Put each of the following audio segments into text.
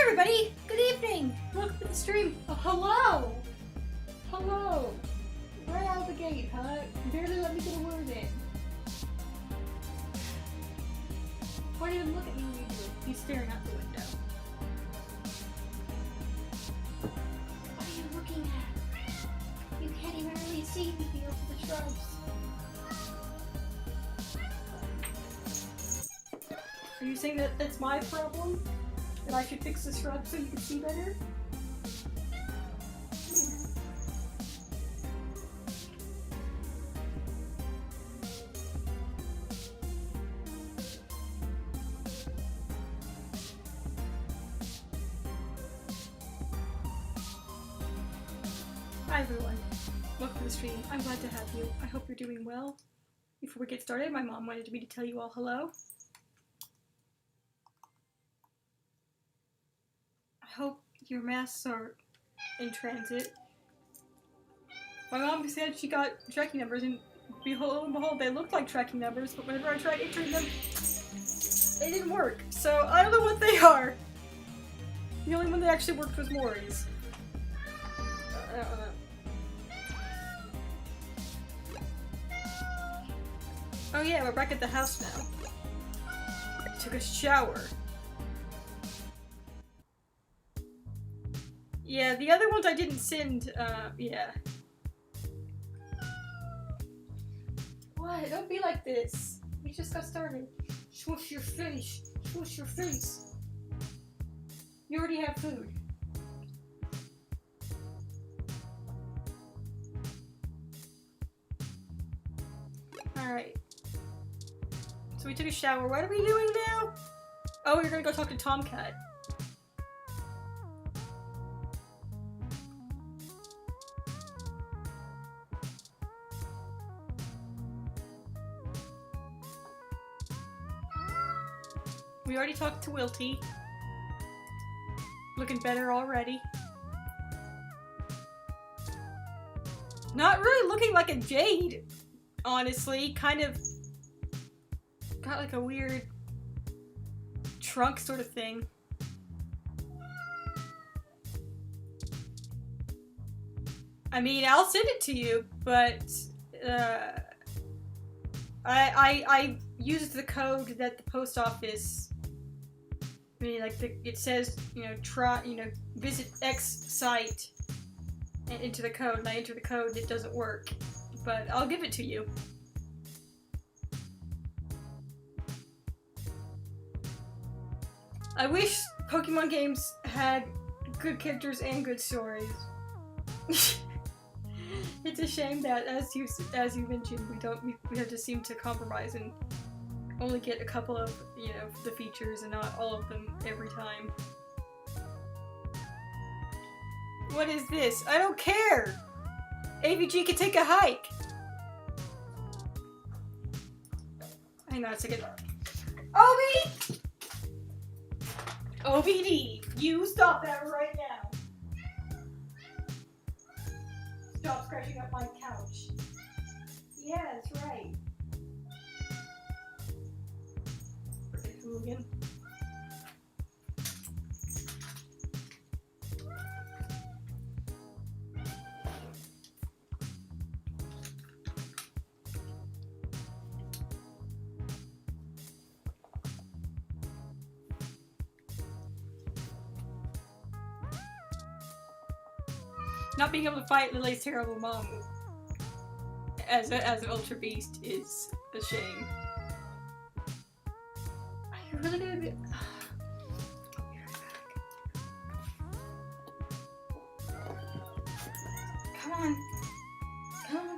everybody! Good evening! Welcome to the stream. Oh, hello! Hello! Right out of the gate, huh? Barely let me get a word in. Why don't you even look at me when you do it? He's staring out the window. What are you looking at? You can't even really see me over the shrubs. Are you saying that that's my problem? That I should fix the shrub so you can see better? Hi everyone, welcome to the stream. I'm glad to have you. I hope you're doing well. Before we get started, my mom wanted me to tell you all hello. I hope your masks are in transit. My mom said she got tracking numbers, and behold, they looked like tracking numbers, but whenever I tried entering them, they didn't work. So I don't know what they are. The only one that actually worked was Maury's. I don't know. Oh yeah, we're back at the house now. I took a shower. Yeah, the other ones I didn't send, yeah. What? Don't be like this. We just got started. Swoosh your face. Swoosh your face. You already have food. Alright. So we took a shower. What are we doing now? Oh, we're gonna go talk to Tomcat. We already talked to Wilty. Looking better already. Not really looking like a jade, honestly. Kind of got like a weird trunk sort of thing. I mean, I'll send it to you, but I used the code that the post office. I mean, like it says, you know, visit X site and enter the code, and I enter the code, it doesn't work. But I'll give it to you. I wish Pokemon games had good characters and good stories. It's a shame that, as you mentioned, we have to seem to compromise and only get a couple of, you know, the features and not all of them every time. What is this? I don't care! AVG can take a hike! Hang on a second. Obi! OBD, you stop that right now. Stop scratching up my couch. Yeah, that's right. Frickin' hooligan. Not being able to fight Lily's terrible mom as an Ultra Beast is a shame. Are you really gonna be? I'll be right back. Come on. Come on.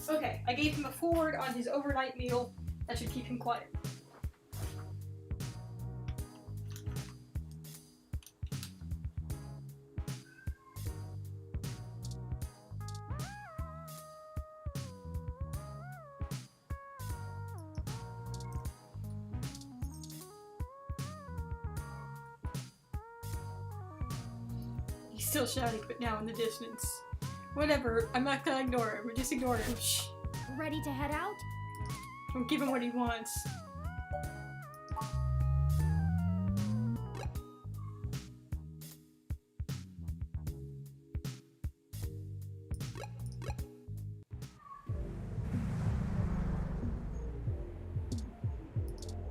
Okay, I gave him a forward on his overnight meal. That should keep him quiet. still shouting, but now in the distance. Whatever, I'm not gonna ignore him. We're just ignoring him. Shh. Ready to head out? Don't give him what he wants.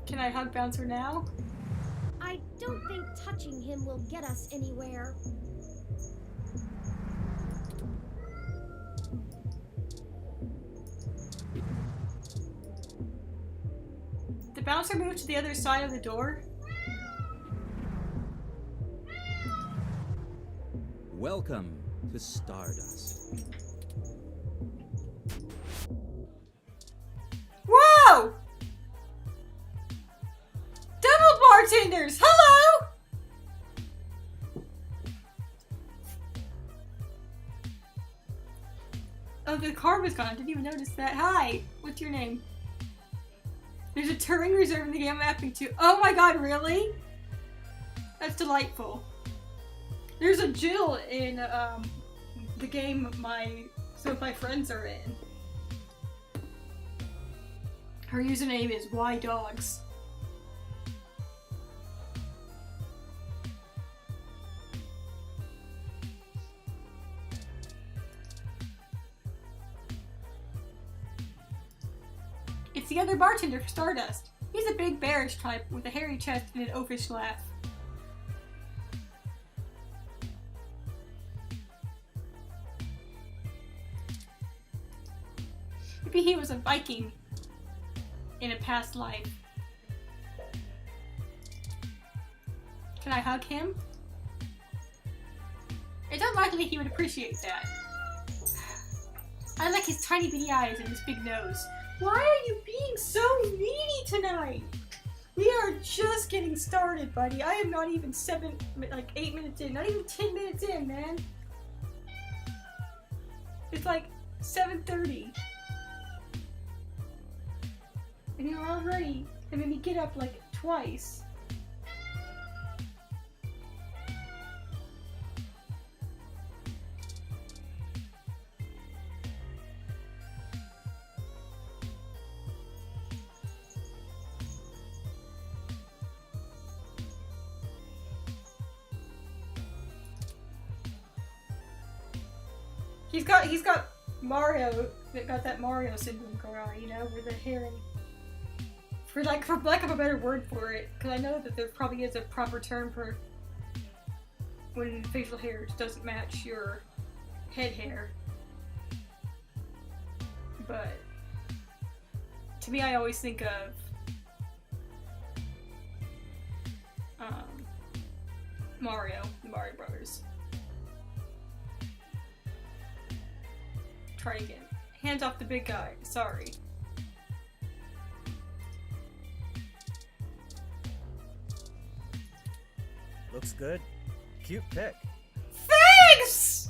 Can I hug Bouncer now? I don't think touching him will get us anywhere. The bouncer moved to the other side of the door. Welcome to Stardust. Whoa! Double bartenders! Hello! Oh, the car was gone. I didn't even notice that. Hi! What's your name? There's a touring reserve in the game I'm mapping to. Oh my god, really? That's delightful. There's a Jill in the game some of my friends are in. Her username is YDogs. It's the other bartender for Stardust. He's a big bearish type with a hairy chest and an oafish laugh. Maybe he was a Viking in a past life. Can I hug him? It's unlikely he would appreciate that. I like his tiny bitty eyes and his big nose. Why are you being so needy tonight? We are just getting started, buddy. I am not even 8 minutes in. Not even 10 minutes in, man. It's like 7:30. And you're already having me get up like twice. He's got Mario, got that Mario syndrome going on, you know, where the hair and for lack of a better word for it, because I know that there probably is a proper term for when facial hair doesn't match your head hair. But to me, I always think of Mario, the Mario Brothers. Try again. Hands off the big guy. Sorry. Looks good. Cute pick. Thanks!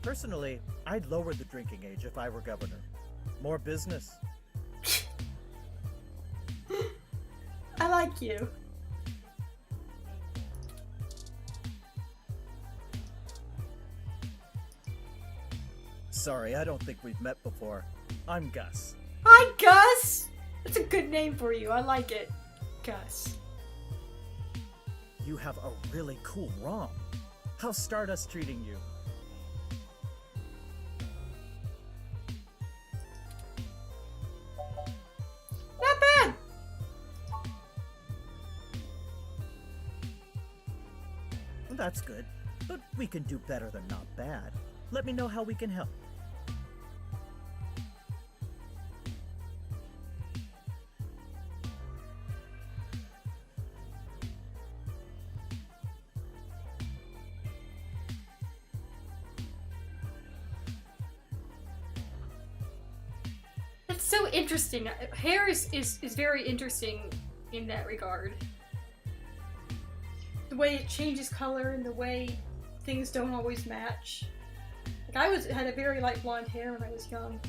Personally, I'd lower the drinking age if I were governor. More business. I like you. Sorry, I don't think we've met before. I'm Gus. Hi, Gus! That's a good name for you. I like it. Gus. You have a really cool ROM. How's Stardust treating you? Not bad! That's good, but we can do better than not bad. Let me know how we can help. It's so interesting. Hair is very interesting in that regard. The way it changes color and the way things don't always match. Like I had a very light blonde hair when I was young.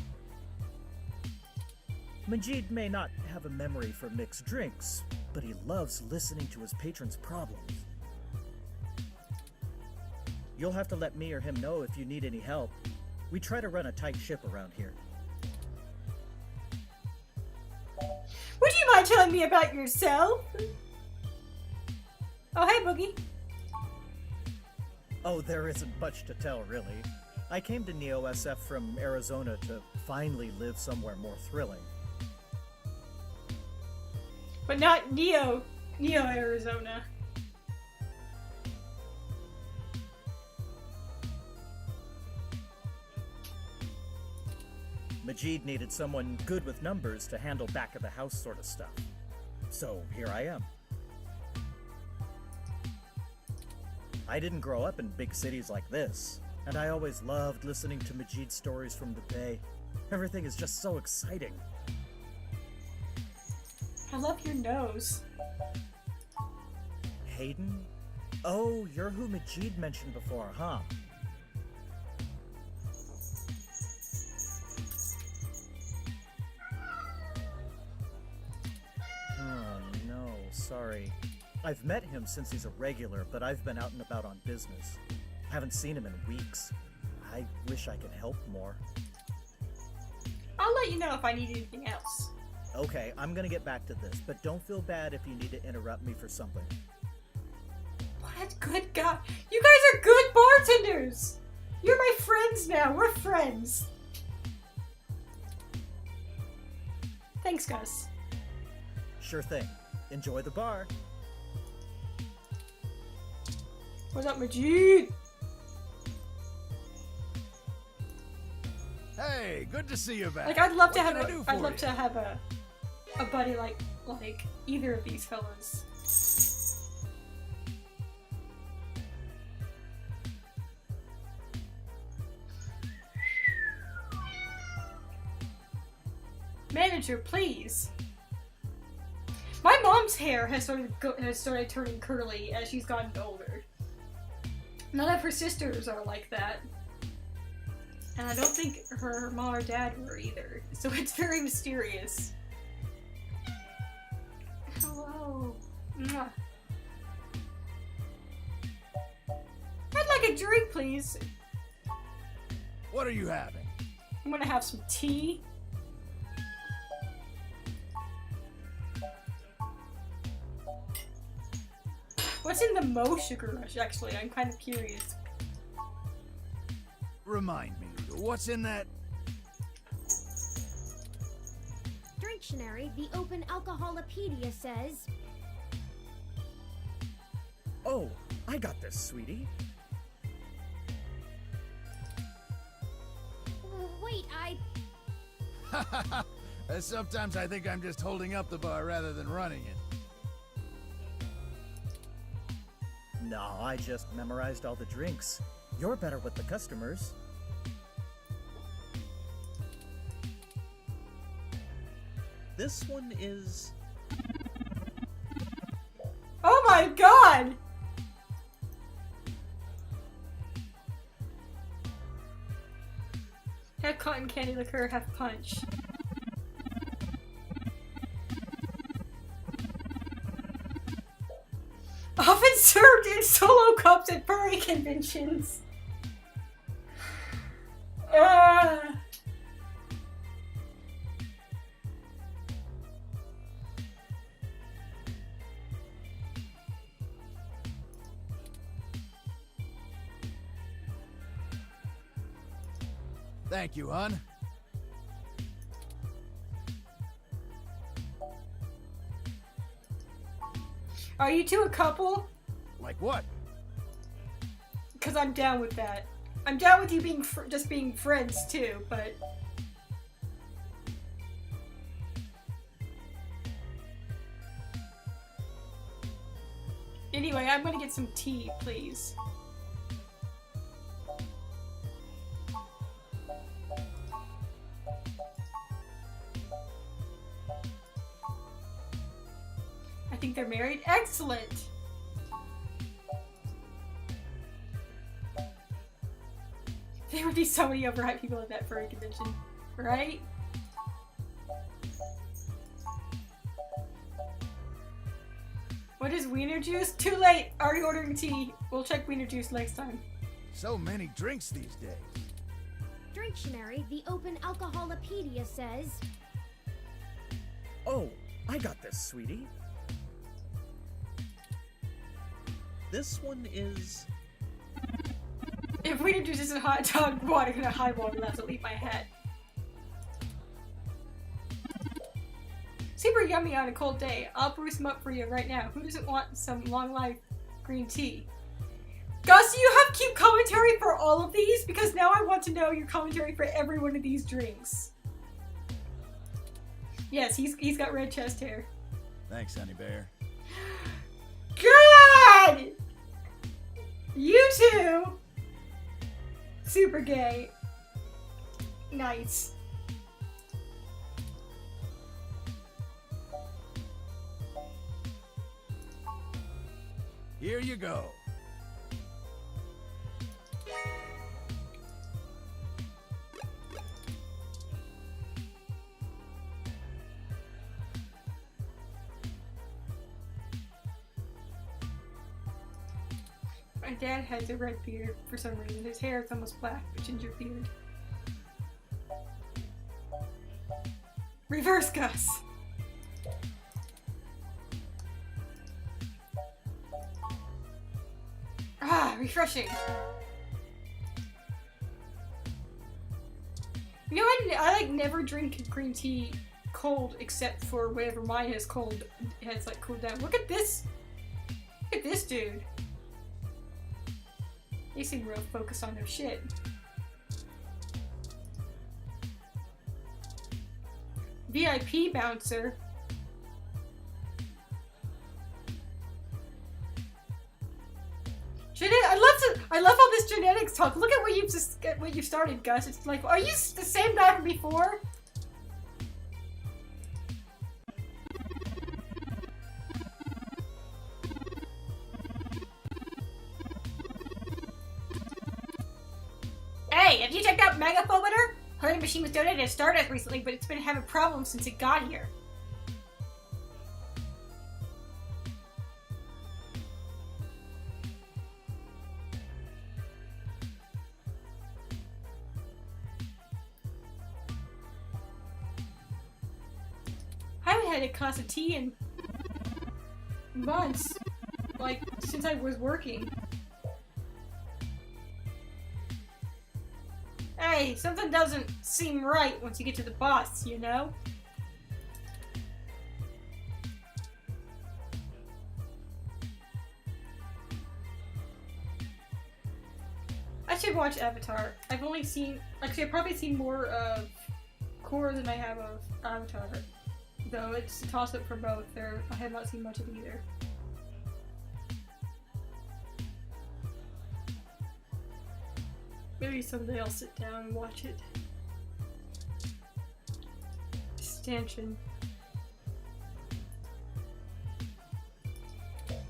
Majid may not have a memory for mixed drinks, but he loves listening to his patrons' problems. You'll have to let me or him know if you need any help. We try to run a tight ship around here. Would you mind telling me about yourself? Oh, hey, Boogie. Oh, there isn't much to tell, really. I came to Neo SF from Arizona to finally live somewhere more thrilling. But not Neo Arizona. Majid needed someone good with numbers to handle back of the house sort of stuff. So here I am. I didn't grow up in big cities like this, and I always loved listening to Majid's stories from the Bay. Everything is just so exciting. I love your nose. Hayden? Oh, you're who Majid mentioned before, huh? Oh, no, sorry. I've met him since he's a regular, but I've been out and about on business. Haven't seen him in weeks. I wish I could help more. I'll let you know if I need anything else. Okay, I'm gonna get back to this, but don't feel bad if you need to interrupt me for something. What good God. You guys are good bartenders! You're my friends now. We're friends. Thanks, Gus. Sure thing. Enjoy the bar. What's up, Majid? Hey, good to see you back. Like, I'd love to What have can I do I'd for love you? to have a buddy like either of these fellas. Manager, please. My mom's hair has started turning curly as she's gotten older. None of her sisters are like that. And I don't think her mom or dad were either. So it's very mysterious. Hello. Mwah. I'd like a drink, please. What are you having? I'm gonna have some tea. What's in the Mo Sugar Rush, actually? I'm kind of curious. Remind me, what's in that? Dictionary, the Open Alcoholopedia says, Oh, I got this, sweetie. wait, Sometimes I think I'm just holding up the bar rather than running it. No, I just memorized all the drinks. You're better with the customers. This one is... Oh my god! Have cotton candy liqueur, have punch. Often served in solo cups at furry conventions. Thank you, hon. Are you two a couple? Like what? Because I'm down with that. I'm down with you being just being friends too, but... Anyway, I'm gonna get some tea, please. I think they're married. Excellent! There would be so many overhyped people at that furry convention, right? What is wiener juice? Too late! Already ordering tea. We'll check wiener juice next time. So many drinks these days. Dictionary, the Open Alcoholopedia says, Oh, I got this, sweetie. This one is... If wiener juice isn't hot dog water in a high water, that's to leave my head. Super yummy on a cold day. I'll brew some up for you right now. Who doesn't want some long life green tea? Gus, do you have cute commentary for all of these? Because now I want to know your commentary for every one of these drinks. Yes, he's got red chest hair. Thanks, honey bear. God! You two! Super gay. Nice. Here you go. My dad has a red beard for some reason. His hair is almost black, a ginger beard. Reverse Gus! Ah, refreshing. You know, I like never drink green tea cold except for whenever mine is cold. It has like cooled down. Look at this! Look at this dude. They seem real focused on their shit. VIP bouncer. I love all this genetics talk. Look at what you've started, Gus. It's like, are you the same guy from before? Hey, have you checked out Megaphobeter? Heard the machine was donated to Stardust recently, but it's been having problems since it got here. I haven't had a glass of tea in months, like, since I was working. Hey, something doesn't seem right once you get to the boss, you know? I should watch Avatar. I've only seen... Actually, I've probably seen more of Korra than I have of Avatar. Though it's a toss-up for both. I have not seen much of either. Maybe someday I'll sit down and watch it. Stanchion.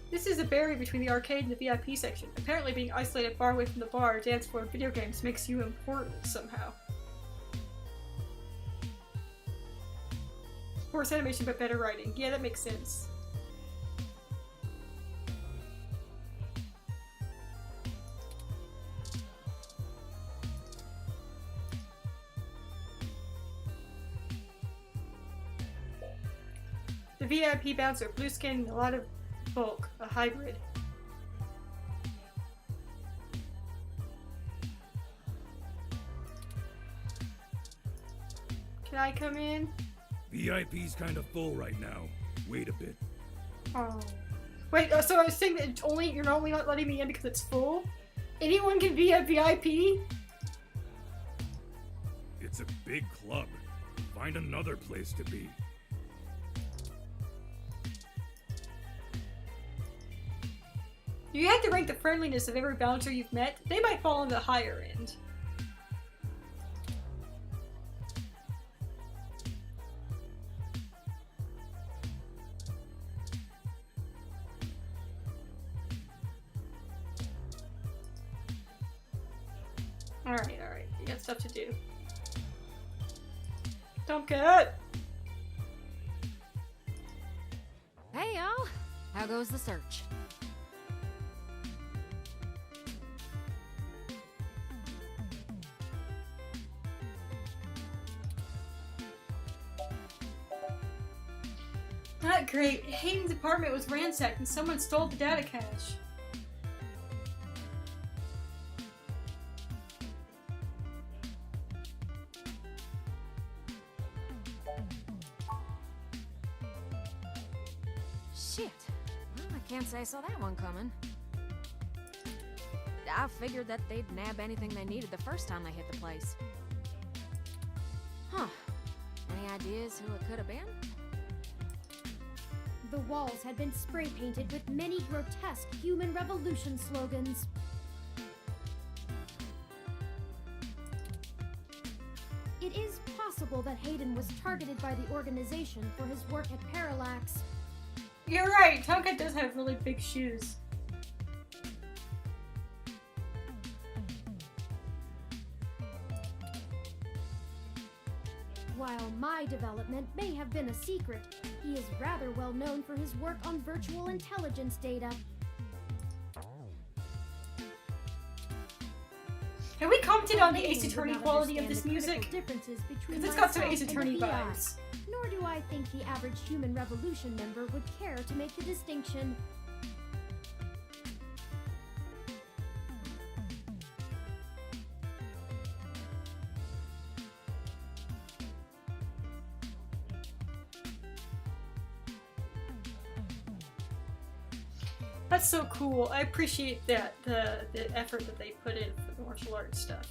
This is a barrier between the arcade and the VIP section. Apparently being isolated far away from the bar, dance floor, and video games makes you important somehow. Worse animation but better writing. Yeah, that makes sense. The VIP bouncer, blue skin, a lot of bulk, a hybrid. Can I come in? VIP's kind of full right now. Wait a bit. Oh. Wait, so I was saying that you're only not letting me in because it's full? Anyone can be a VIP? It's a big club. Find another place to be. You have to rank the friendliness of every bouncer you've met. They might fall on the higher end. Alright. You got stuff to do. Tomcat! Hey, y'all. How goes the search? Not great. Hayden's apartment was ransacked and someone stole the data cache. Shit. Well, I can't say I saw that one coming. I figured that they'd nab anything they needed the first time they hit the place. Huh. Any ideas who it could have been? The walls had been spray painted with many grotesque human revolution slogans. It is possible that Hayden was targeted by the organization for his work at Parallax. You're right, Tonka does have really big shoes. While my development may have been a secret, he is rather well known for his work on virtual intelligence data. Have we commented on the Hayden Ace would Attorney not quality of understand this the critical music? differences between Because it's got some myself Ace and the Attorney BI. vibes. Nor do I think the average human revolution member would care to make the distinction. That's so cool. I appreciate that, the effort that they put in for the martial arts stuff.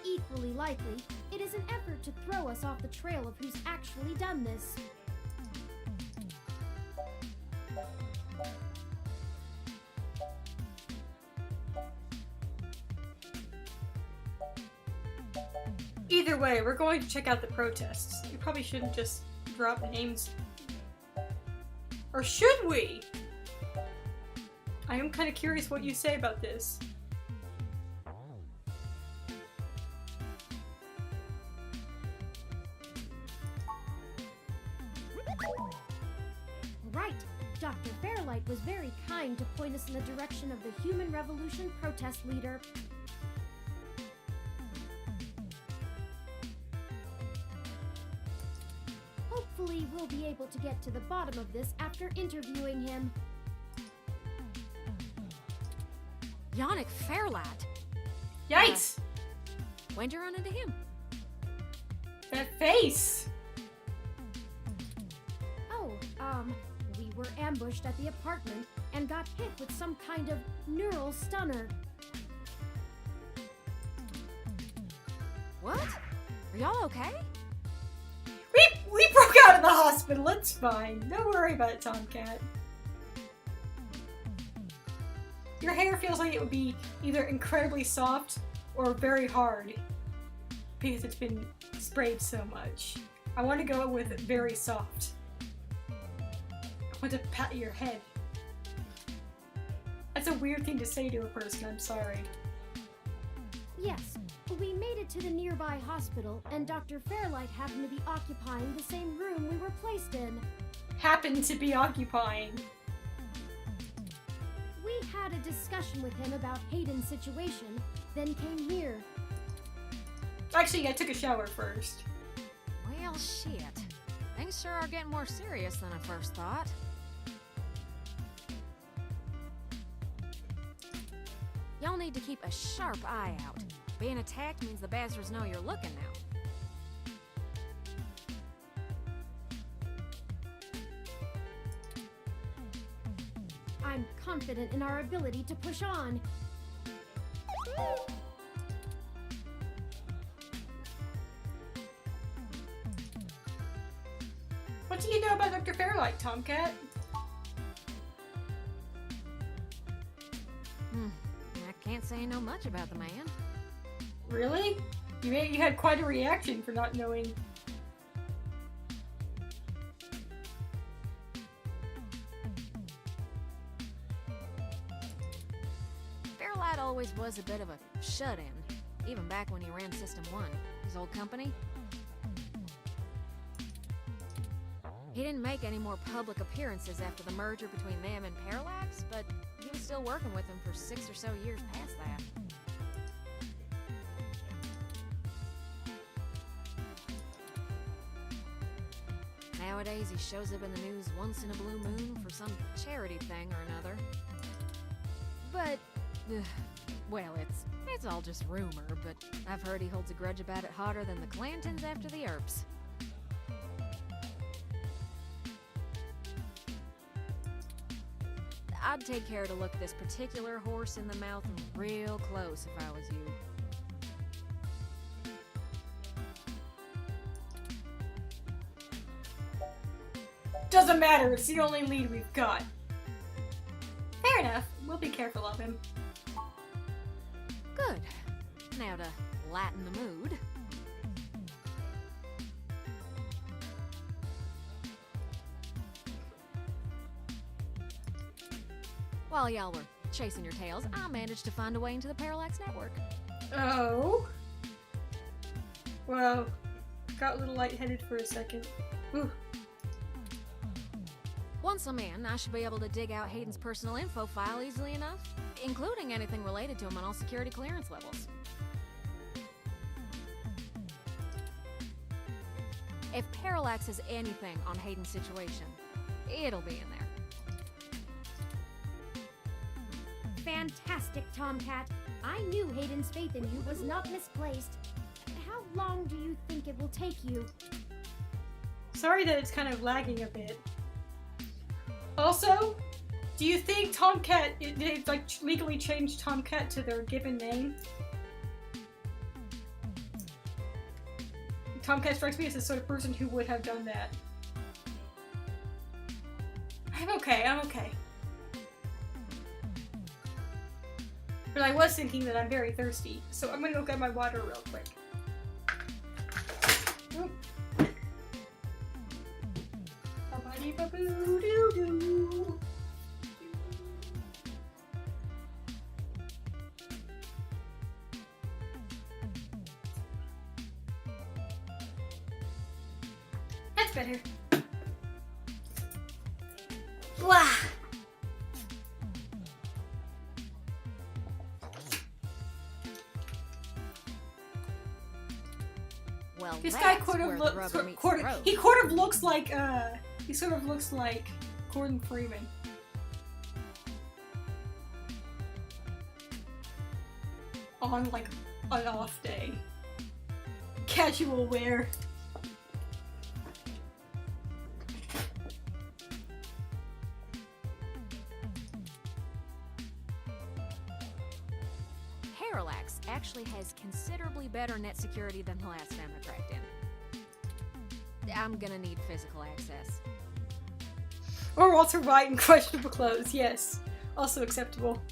Equally likely, it is an effort to throw us off the trail of who's actually done this. Either way, we're going to check out the protests. We probably shouldn't just drop names. Or should we? I am kind of curious what you say about this. Right. Dr. Fairlight was very kind to point us in the direction of the Human Revolution protest leader. Hopefully, we'll be able to get to the bottom of this after interviewing him. Yannick Fairlad. Yikes! When'd you run into him? That face! Oh, we were ambushed at the apartment and got hit with some kind of neural stunner. What? Are y'all okay? We broke out of the hospital, it's fine. Don't worry about it, Tomcat. Your hair feels like it would be either incredibly soft or very hard because it's been sprayed so much. I want to go with very soft. I want to pat your head. That's a weird thing to say to a person, I'm sorry. Yes, we made it to the nearby hospital, and Dr. Fairlight happened to be occupying the same room we were placed in. Happened to be occupying. We had a discussion with him about Hayden's situation, then came here. Actually, I took a shower first. Well, shit. Things sure are getting more serious than I first thought. Y'all need to keep a sharp eye out. Being attacked means the bastards know you're looking now. I'm confident in our ability to push on. What do you know about Dr. Fairlight, Tomcat? I can't say I know much about the man. Really? You had quite a reaction for not knowing. always was a bit of a shut-in, even back when he ran System 1, his old company. He didn't make any more public appearances after the merger between them and Parallax, but he was still working with them for 6 or so years past that. Nowadays, he shows up in the news once in a blue moon for some charity thing or another. But, well, it's all just rumor, but I've heard he holds a grudge about it hotter than the Clantons after the Earps. I'd take care to look this particular horse in the mouth real close if I was you. Doesn't matter, it's the only lead we've got. Fair enough, we'll be careful of him. Good. Now to lighten the mood. While y'all were chasing your tails, I managed to find a way into the Parallax network. Oh. Well, got a little lightheaded for a second. Whew. Once I'm in, I should be able to dig out Hayden's personal info file easily enough, including anything related to him on all security clearance levels. If Parallax has anything on Hayden's situation, it'll be in there. Fantastic, Tomcat. I knew Hayden's faith in you was not misplaced. How long do you think it will take you? Sorry that it's kind of lagging a bit. Also, do you think Tomcat, they like legally changed Tomcat to their given name? Tomcat strikes me as the sort of person who would have done that. I'm okay. But I was thinking that I'm very thirsty, so I'm gonna go get my water real quick. Ba-ba-dee-ba-boo-doo-doo. That's better. Blah. Well, This guy that's sort where of the looks, rubber meets sort the road. he sort of looks like, he sort of looks like Gordon Freeman. On, like, an off day. Casual wear. Parallax actually has considerably better net security than the last time I cracked in. I'm gonna need physical access. Or Walter White in questionable clothes, yes. Also acceptable.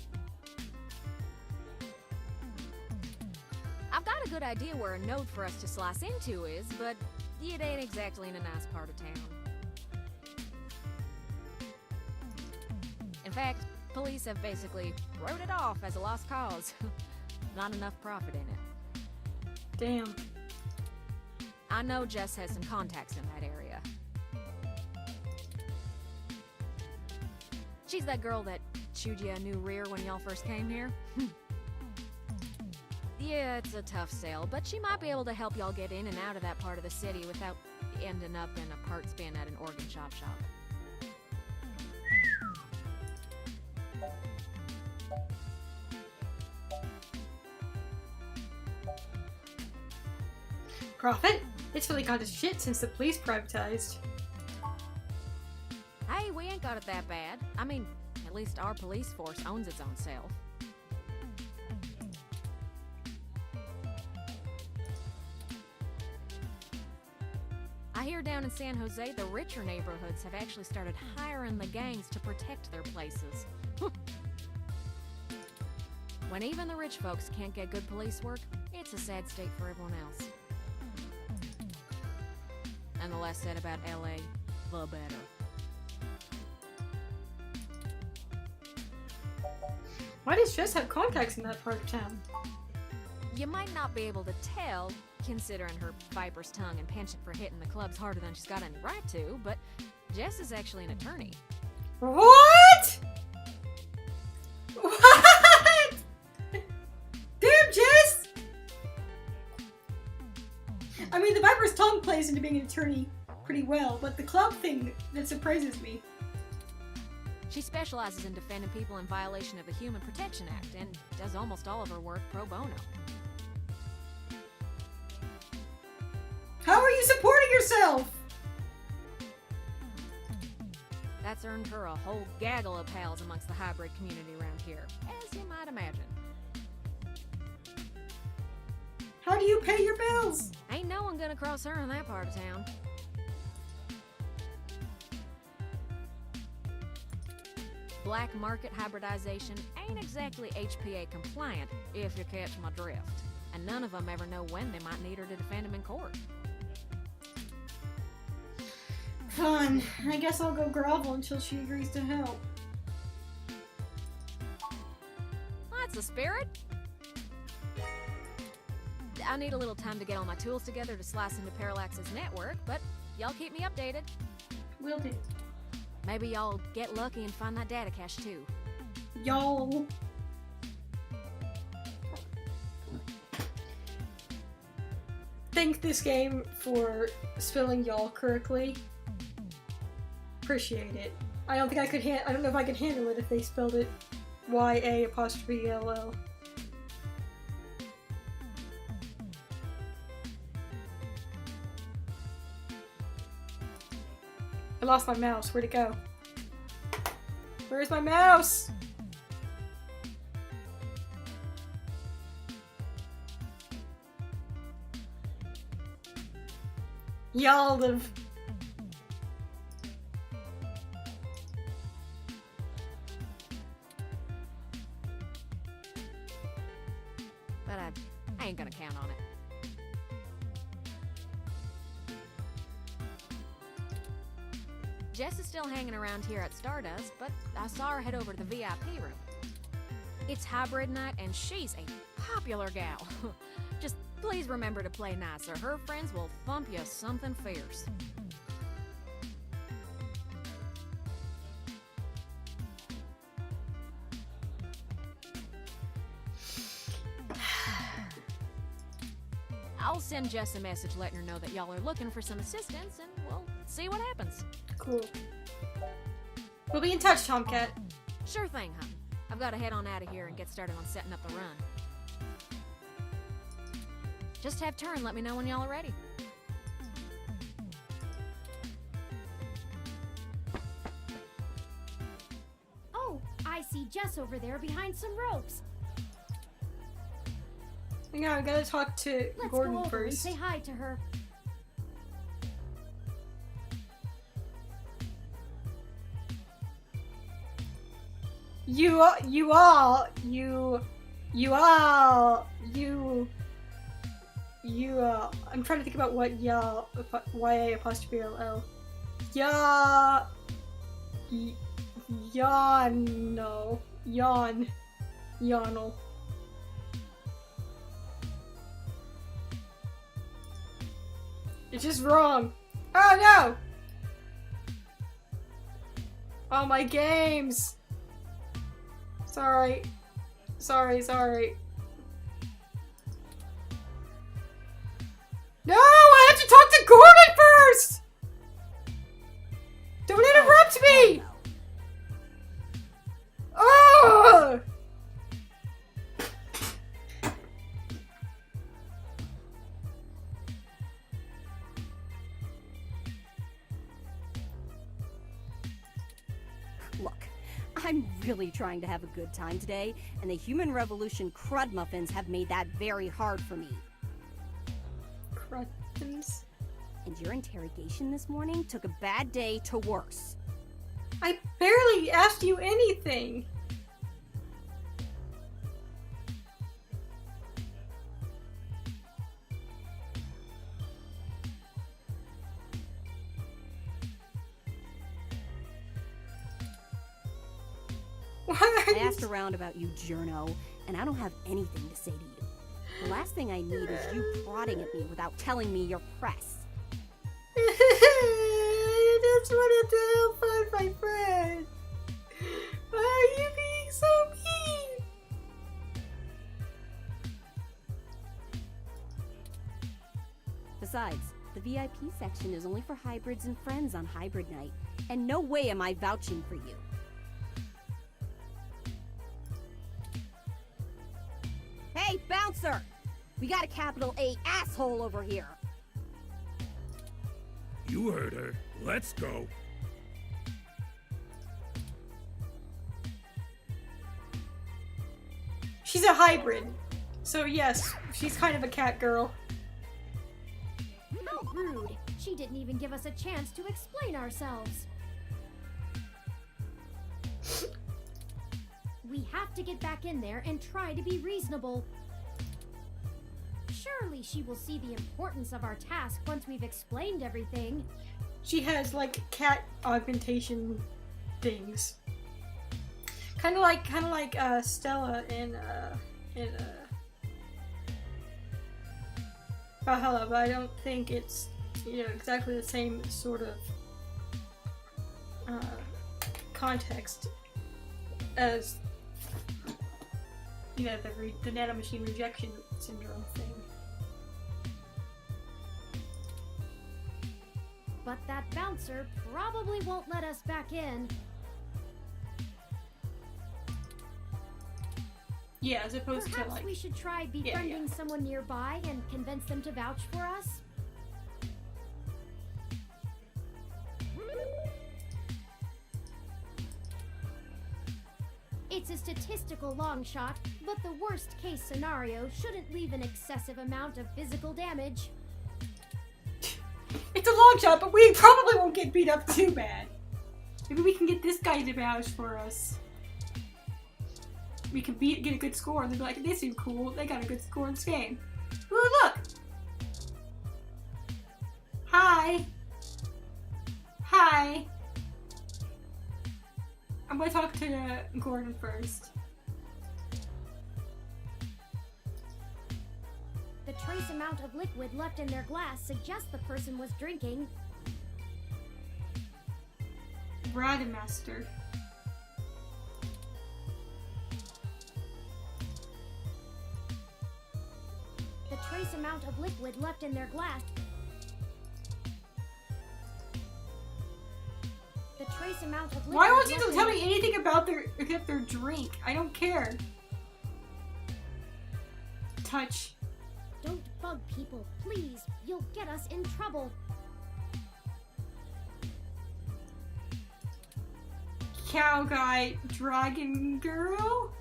I've got a good idea where a node for us to slice into is, but it ain't exactly in a nice part of town. In fact, police have basically wrote it off as a lost cause. Not enough profit in it. Damn. I know Jess has some contacts in that area. She's that girl that chewed you a new rear when y'all first came here. Yeah, it's a tough sell, but she might be able to help y'all get in and out of that part of the city without ending up in a parts bin at an organ shop. Profit? It's really gone to shit since the police privatized. Hey, we ain't got it that bad. I mean, at least our police force owns its own self. I hear down in San Jose, the richer neighborhoods have actually started hiring the gangs to protect their places. When even the rich folks can't get good police work, it's a sad state for everyone else. And the less said about LA, the better. Why does Jess have contacts in that part of town? You might not be able to tell, considering her viper's tongue and penchant for hitting the clubs harder than she's got any right to, but Jess is actually an attorney. What? What? Damn, Jess! I mean, the Viper's tongue plays into being an attorney pretty well, but the club thing, that surprises me. She specializes in defending people in violation of the Human Protection Act and does almost all of her work pro bono. How are you supporting yourself? That's earned her a whole gaggle of pals amongst the hybrid community around here, as you might imagine. How do you pay your bills? Ain't no one gonna cross her in that part of town. Black market hybridization ain't exactly HPA compliant, if you catch my drift. And none of them ever know when they might need her to defend them in court. Fine. I guess I'll go grovel until she agrees to help. That's the spirit. I need a little time to get all my tools together to slice into Parallax's network, but y'all keep me updated. Will do. Maybe y'all get lucky and find that data cache too. Y'all. Thank this game for spelling y'all correctly. Appreciate it. I don't think I could I don't know if I could handle it if they spelled it YA''LL. I lost my mouse. Where'd it go? Where's my mouse? Y'all have... But I ain't gonna count on it. Jess is still hanging around here at Stardust, but I saw her head over to the VIP room. It's hybrid night, and she's a popular gal. Just please remember to play nice, or her friends will thump you something fierce. I'll send Jess a message letting her know that y'all are looking for some assistance, and we'll see what happens. Cool. We'll be in touch, Tomcat. Sure thing, hon. I've got to head on out of here and get started on setting up the run. Just have turn, let me know when y'all are ready. Oh, I see Jess over there behind some ropes. Hang on, I gotta talk to Let's Gordon go over and first. say hi to her. I'm trying to think about what y'all, YA''LL. Yonel. It's just wrong. Oh no! Oh, my games! Sorry. No! I have to talk to Gordon first! Don't interrupt me! Oh! Look, I'm really trying to have a good time today, and the Human Revolution crud muffins have made that very hard for me. Cruttons. And your interrogation this morning took a bad day to worse. I barely asked you anything. Why are I you... asked around about you, Journo, and I don't have anything to say to you. The last thing I need is you prodding at me without telling me you're press. I just wanted to help find my friend. Why are you being so mean? Besides, the VIP section is only for hybrids and friends on hybrid night, and no way am I vouching for you. Hey, bouncer! We got a capital A asshole over here. You heard her. Let's go. She's a hybrid. So yes, she's kind of a cat girl. How rude! She didn't even give us a chance to explain ourselves. We have to get back in there and try to be reasonable. Surely she will see the importance of our task once we've explained everything. She has like cat augmentation things. Kind of like Stella in Valhalla, but I don't think it's, you know, exactly the same sort of context as, you know, the nanomachine rejection syndrome thing. But that bouncer probably won't let us back in. Yeah, as opposed to Perhaps like... we should try befriending someone nearby and convince them to vouch for us? It's a statistical long shot, but the worst case scenario shouldn't leave an excessive amount of physical damage. It's a long shot, but we probably won't get beat up too bad. Maybe we can get this guy to vouch for us. We can get a good score, and they'll be like, they seem cool. They got a good score in this game. Ooh, look! Hi! Hi! I'm gonna talk to Gordon first. The trace amount of liquid left in their glass suggests the person was drinking. Rademaster. The trace amount of liquid left in their glass. The trace amount of liquid. Why won't you left in tell me anything about their drink? I don't care. Touch. Don't bug people, please. You'll get us in trouble. Cow guy, dragon girl?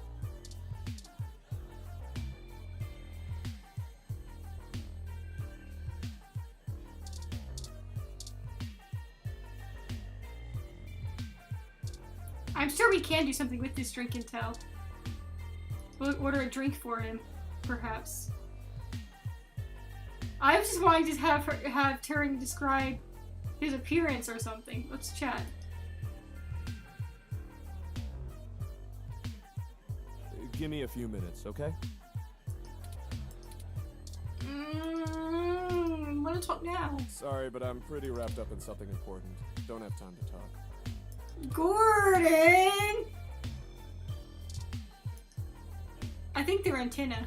I'm sure we can do something with this drink and tell. We'll order a drink for him, perhaps. I was just wanting to have Turing describe his appearance or something. Let's chat. Give me a few minutes, okay? Want to talk now? Sorry, but I'm pretty wrapped up in something important. Don't have time to talk. Gordon! I think they're antenna.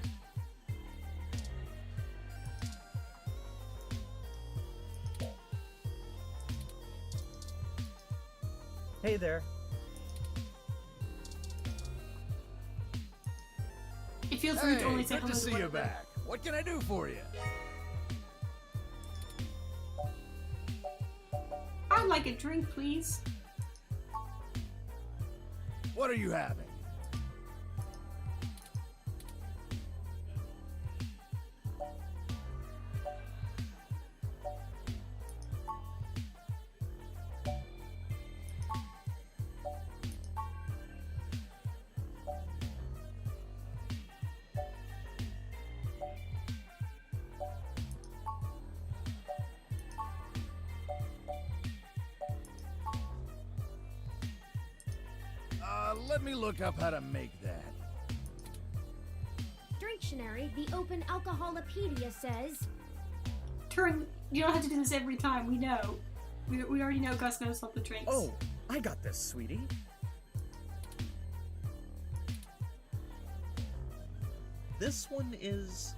Hey there. It feels rude to only Hey, say good hello to see one you of them. back. What can I do for you? I'd like a drink, please. What are you having? let me look up how to make that. Dictionary, the Open Alcoholopedia says, Turing, you don't have to do this every time. We know. We already know Gus knows all the drinks. Oh, I got this, sweetie. This one is...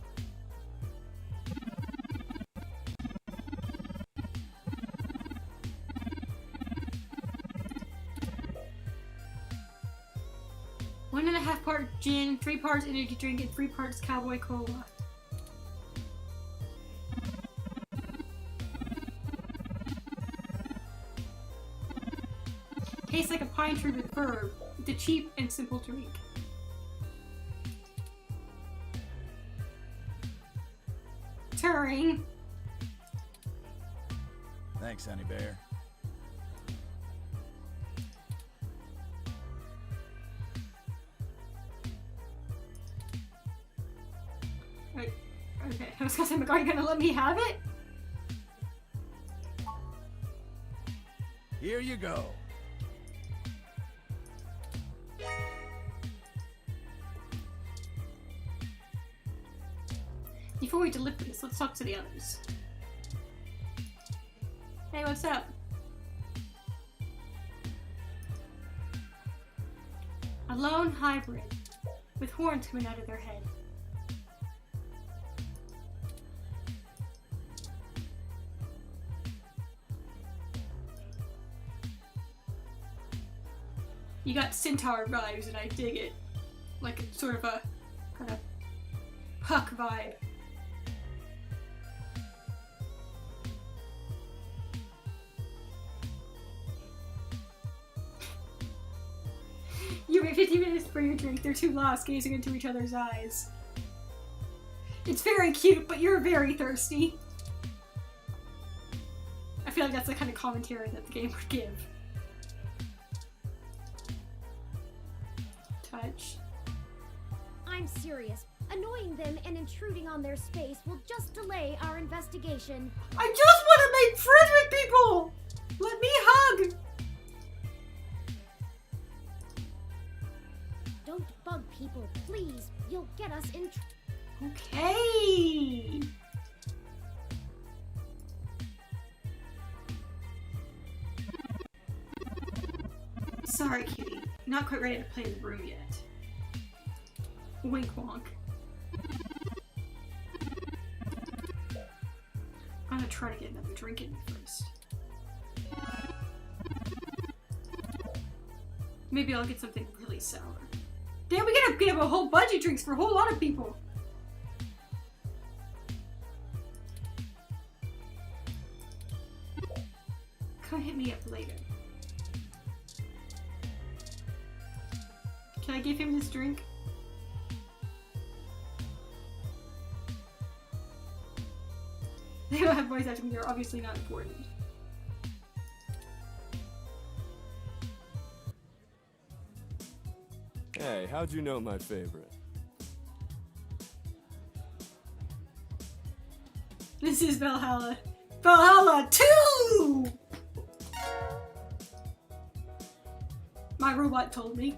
One and a half part gin, 3 parts energy drink, and 3 parts cowboy cola. Tastes like a pine tree with fur. It's a cheap and simple drink. Turing. Thanks, Honey Bear. Okay, I was gonna say, are you gonna let me have it? Here you go. Before we deliver this, let's talk to the others. Hey, what's up? A lone hybrid with horns coming out of their head. You got centaur vibes, and I dig it. Like sort of a kind of Puck vibe. You wait 15 minutes for your drink. They're too lost, gazing into each other's eyes. It's very cute, but you're very thirsty. I feel like that's the kind of commentary that the game would give. Touch. I'm serious. Annoying them and intruding on their space will just delay our investigation. I just want to make friends with people! Let me hug! Don't bug people, please. You'll get us in Okay! Sorry, cutie. Not quite ready to play in the room yet. Wink wonk. I'm gonna try to get another drink in me first. Maybe I'll get something really sour. Damn, we gotta get a whole bunch of drinks for a whole lot of people! Come hit me up later. Can I give him this drink? They don't have voice acting, they're obviously not important. Hey, how'd you know my favorite? This is Valhalla. Valhalla 2! My robot told me.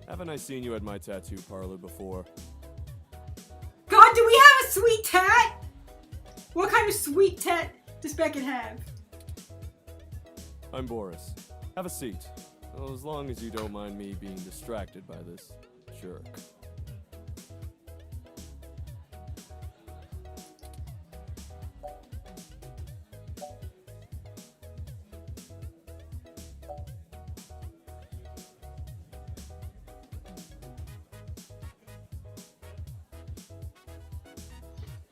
Haven't I seen you at my tattoo parlor before? God, do we have a sweet tat? What kind of sweet tat does Beckett have? I'm Boris. Have a seat. Well, as long as you don't mind me being distracted by this jerk.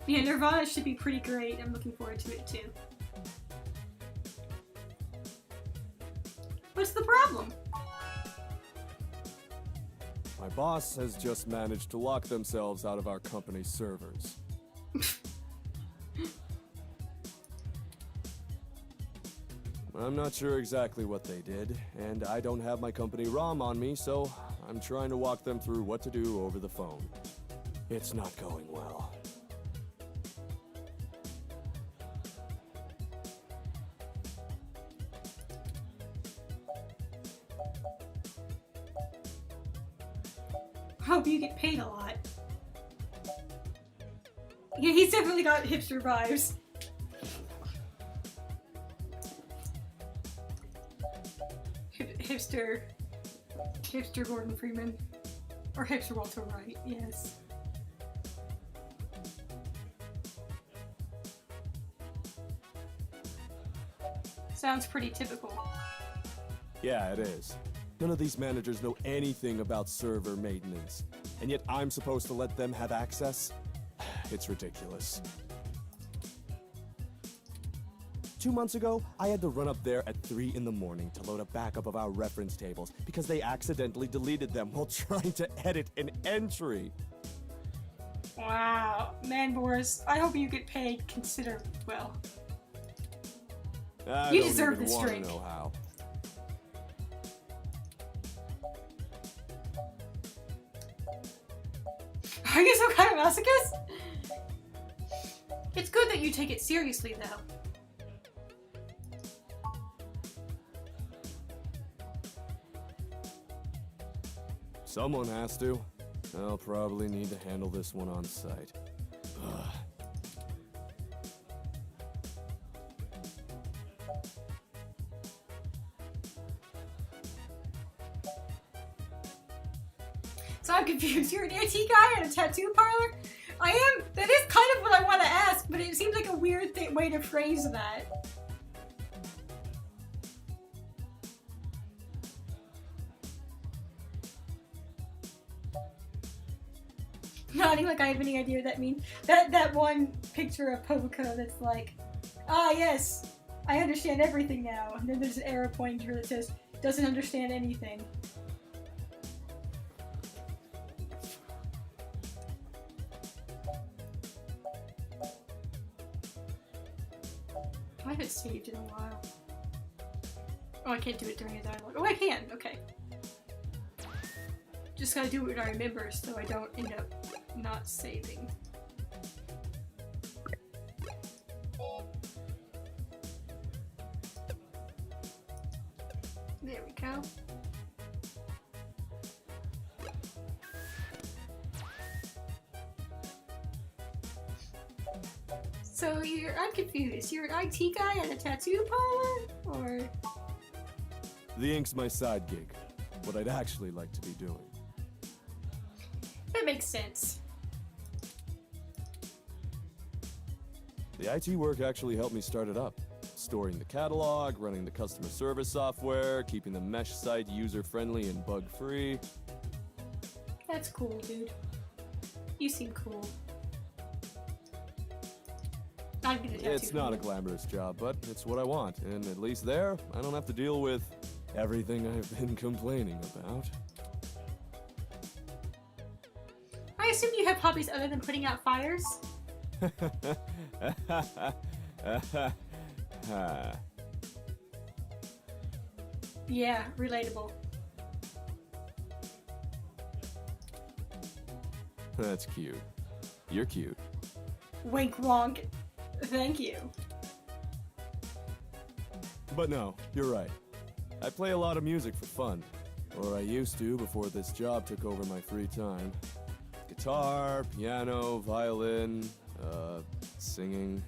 Yeah, Nirvana should be pretty great. I'm looking forward to it too. What's the problem? My boss has just managed to lock themselves out of our company's servers. I'm not sure exactly what they did, and I don't have my company ROM on me, so I'm trying to walk them through what to do over the phone. It's not going well. hope you get paid a lot. Yeah, he's definitely got hipster vibes. Hipster Gordon Freeman. Or hipster Walter White, yes. Sounds pretty typical. Yeah, it is. None of these managers know anything about server maintenance, and yet I'm supposed to let them have access? It's ridiculous. 2 months ago, I had to run up there at 3 in the morning to load a backup of our reference tables because they accidentally deleted them while trying to edit an entry. Wow. Man, Boris, I hope you get paid considerably well. I You don't deserve even this wanna drink. know how. Are you some kind of masochist? It's good that you take it seriously, though. Someone has to. I'll probably need to handle this one on site. Ugh. So I'm confused. You're an IT guy at a tattoo parlor? I am. That is kind of what I want to ask, but it seems like a weird way to phrase that. Nodding like I have any idea what that means. That one picture of Poco that's like, ah yes, I understand everything now. And then there's an arrow pointing to her that says, doesn't understand anything. I haven't saved in a while. Oh, I can't do it during a dialogue. Oh, I can! Okay. Just gotta do it when I remember so I don't end up not saving. There we go. So I'm confused. You're an IT guy at a tattoo parlor? Or? The ink's my side gig. What I'd actually like to be doing. That makes sense. The IT work actually helped me start it up. Storing the catalog, running the customer service software, keeping the mesh site user-friendly and bug-free. That's cool, dude. You seem cool. I'd get a tattoo. It's not a glamorous job, but it's what I want. And at least there, I don't have to deal with everything I've been complaining about. I assume you have hobbies other than putting out fires? Yeah, relatable. That's cute. You're cute. Wink wonk. Thank you. But no, you're right. I play a lot of music for fun. Or I used to before this job took over my free time. Guitar, piano, violin, singing.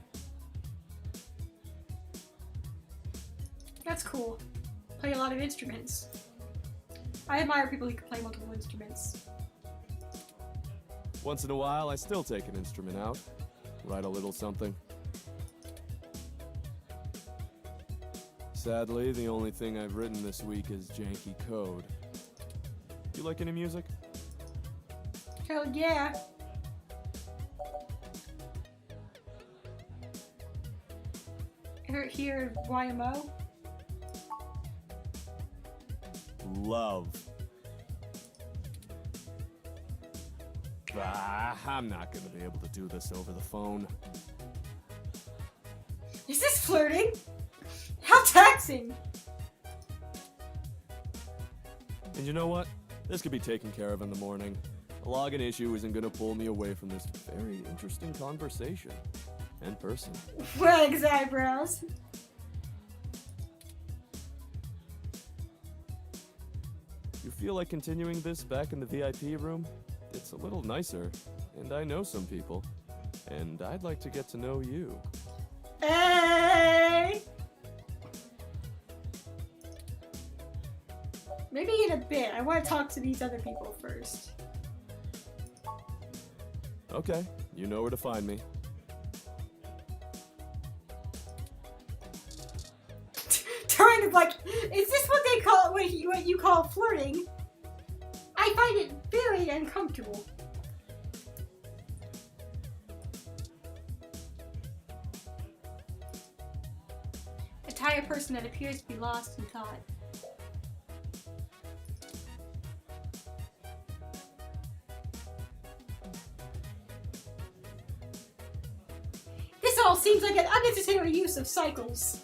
That's cool. Play a lot of instruments. I admire people who can play multiple instruments. Once in a while, I still take an instrument out. Write a little something. Sadly, the only thing I've written this week is janky code. You like any music? Hell yeah. Ever hear of YMO? Love. I'm not gonna be able to do this over the phone. Is this flirting? How taxing! And you know what? This could be taken care of in the morning. A login issue isn't gonna pull me away from this very interesting conversation. And person. Wags eyebrows. You feel like continuing this back in the VIP room? it's a little nicer, and I know some people, and I'd like to get to know you. Hey! Maybe in a bit. I want to talk to these other people first. Okay, you know where to find me. Trying to like, is this what they call what you call flirting? I find it very uncomfortable. A tired person that appears to be lost in thought. This all seems like an unnecessary use of cycles.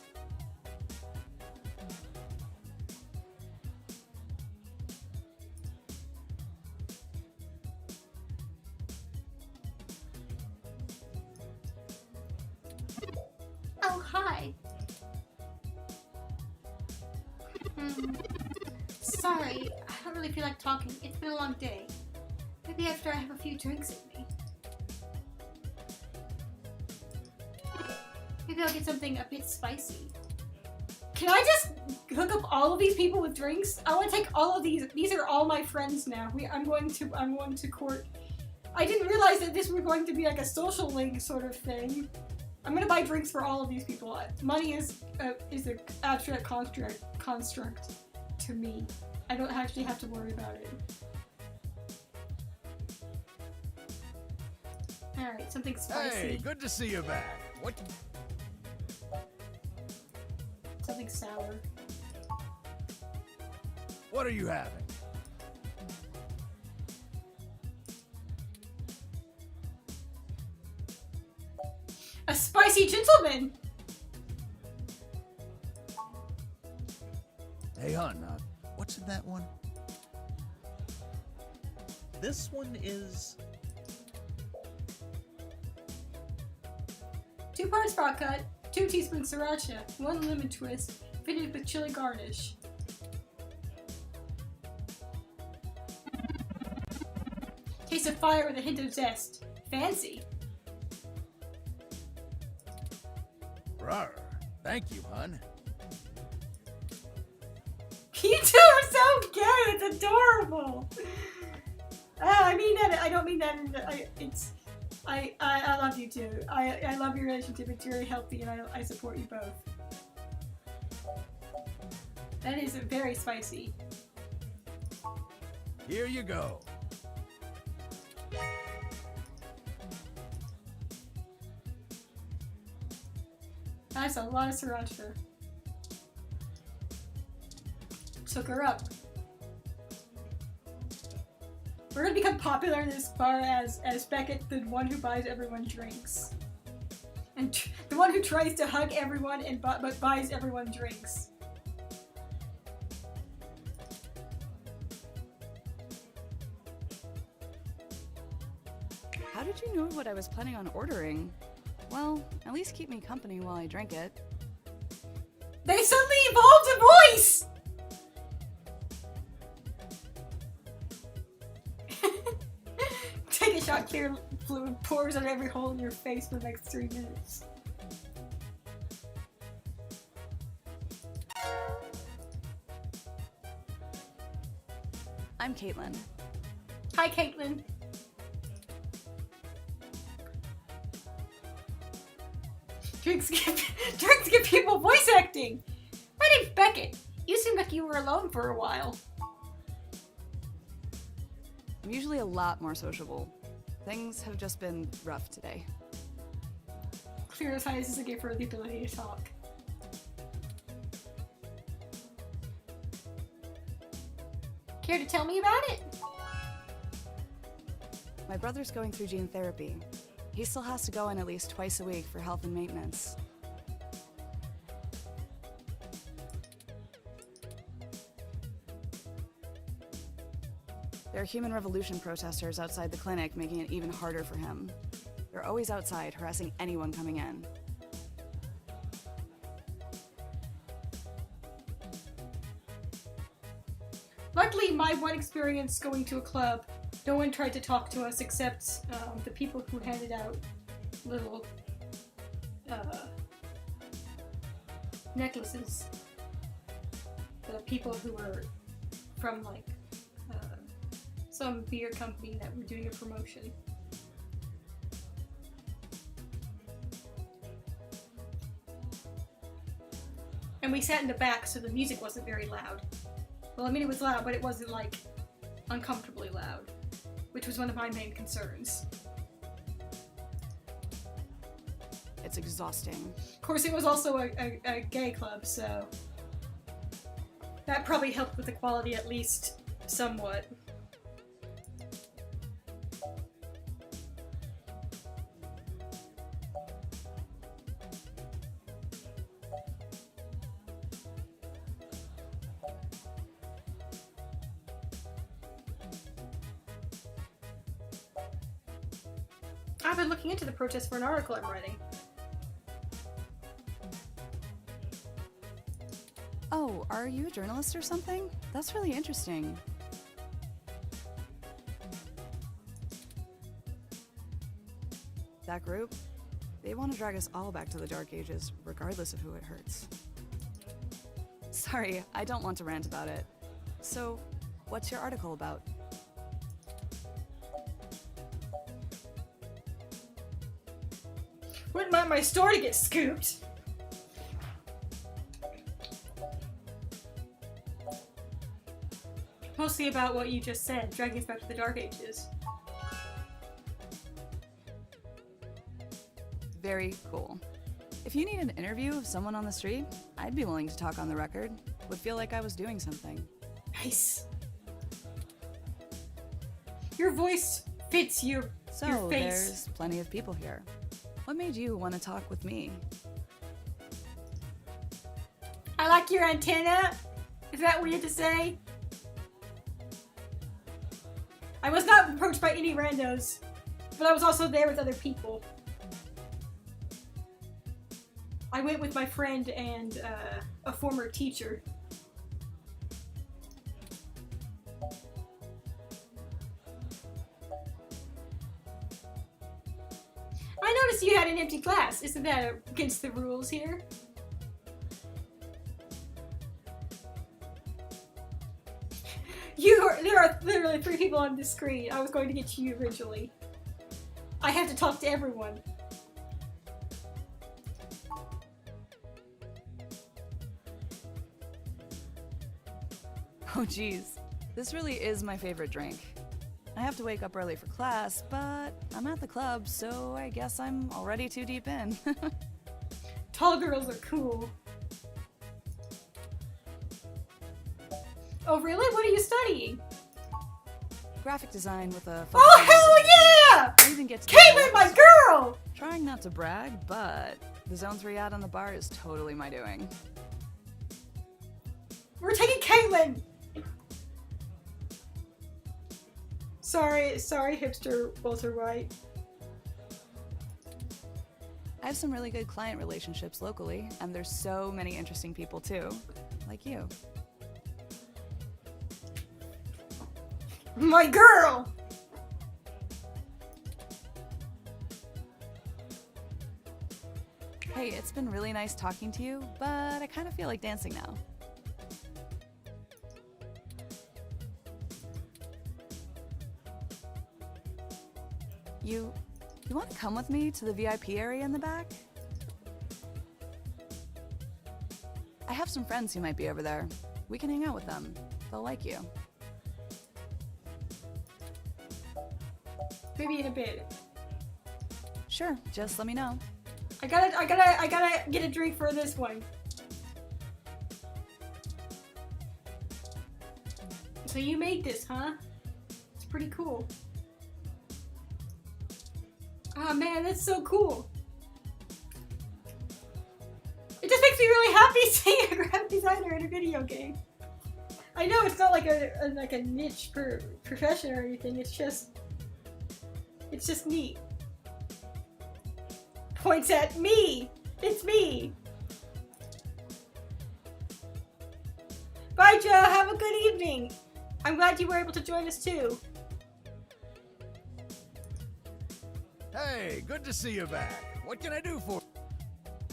Oh, hi. Sorry, I don't really feel like talking. It's been a long day. Maybe after I have a few drinks in me. Maybe I'll get something a bit spicy. Can I just hook up all of these people with drinks? I want to take all of these. These are all my friends now. I'm going to court. I didn't realize that this was going to be like a social link sort of thing. I'm gonna buy drinks for all of these people. Money is an abstract construct to me. I don't actually have to worry about it. Alright, something spicy. Hey, good to see you back. What? Something sour. What are you having? A spicy gentleman! Hey, hon, what's in that one? This one is... 2 parts raw cut, 2 teaspoons sriracha, 1 lemon twist, fitted with chili garnish. Taste of fire with a hint of zest. Fancy. Rawr. Thank you, hon. You two are so good. It's adorable. I mean that. I don't mean that. I love you too. I love your relationship. It's very healthy, and I support you both. That is very spicy. Here you go. That's a lot of sriracha. Took her up. We're gonna become popular in this bar as Beckett, the one who buys everyone drinks. And the one who tries to hug everyone and but buys everyone drinks. How did you know what I was planning on ordering? Well, at least keep me company while I drink it. They suddenly evolved a voice! Take a shot, clear fluid pours on every hole in your face for the next 3 minutes. I'm Caitlin. Hi, Caitlin. Drinks give people voice acting! My name's Beckett. You seem like you were alone for a while. I'm usually a lot more sociable. Things have just been rough today. Clear as eyes is a gift for the ability to talk. Care to tell me about it? My brother's going through gene therapy. He still has to go in at least twice a week for health and maintenance. There are Human Revolution protesters outside the clinic, making it even harder for him. They're always outside, harassing anyone coming in. Luckily, my one experience going to a club No one tried to talk to us except the people who handed out little necklaces. The people who were from like some beer company that were doing a promotion. And we sat in the back, so the music wasn't very loud. Well, I mean, it was loud, but it wasn't like uncomfortably loud, which was one of my main concerns. It's exhausting. Of course, it was also a gay club, so that probably helped with the quality at least somewhat. I've been looking into the protest for an article I'm writing. Oh, are you a journalist or something? That's really interesting. That group, they want to drag us all back to the Dark Ages, regardless of who it hurts. Sorry, I don't want to rant about it. So, what's your article about? Wouldn't mind my store to get scooped. Mostly about what you just said, dragging us back to the Dark Ages. Very cool. If you need an interview of someone on the street, I'd be willing to talk on the record. Would feel like I was doing something. Nice. Your voice fits your face. So, there's plenty of people here. What made you want to talk with me? I like your antenna. Is that weird to say? I was not approached by any randos, but I was also there with other people. I went with my friend and a former teacher. I noticed you had an empty glass. Isn't that against the rules here? There are literally 3 people on this screen. I was going to get to you originally. I have to talk to everyone. Oh geez, this really is my favorite drink. I have to wake up early for class, but I'm at the club, so I guess I'm already too deep in. Tall girls are cool. Oh really? What are you studying? Graphic design with a focus Oh on hell yeah! I even get to Caitlin, my girl! Trying not to brag, but the Zone 3 ad on the bar is totally my doing. We're taking Caitlin! Sorry, hipster Walter White. I have some really good client relationships locally, and there's so many interesting people too, like you. My girl! Hey, it's been really nice talking to you, but I kind of feel like dancing now. You want to come with me to the VIP area in the back? I have some friends who might be over there. We can hang out with them. They'll like you. Maybe in a bit. Sure, just let me know. I gotta get a drink for this one. So you made this, huh? It's pretty cool. Oh man, that's so cool. It just makes me really happy seeing a graphic designer in a video game. I know it's not like a niche profession or anything. It's just neat. Points at me. It's me. Bye, Joe. Have a good evening. I'm glad you were able to join us too. Hey, good to see you back. What can I do for?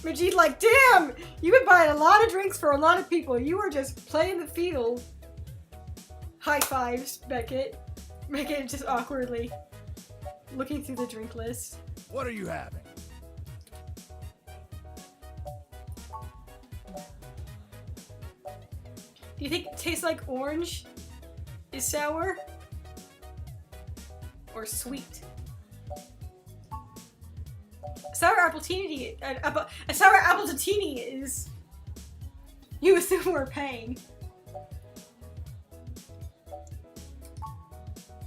Majid like, damn! You've been buying a lot of drinks for a lot of people. You were just playing the field. High fives, Beckett. Beckett just awkwardly looking through the drink list. What are you having? Do you think it tastes like orange? Is sour? Or sweet? Sour appletini, a sour appletini is, you assume we're paying.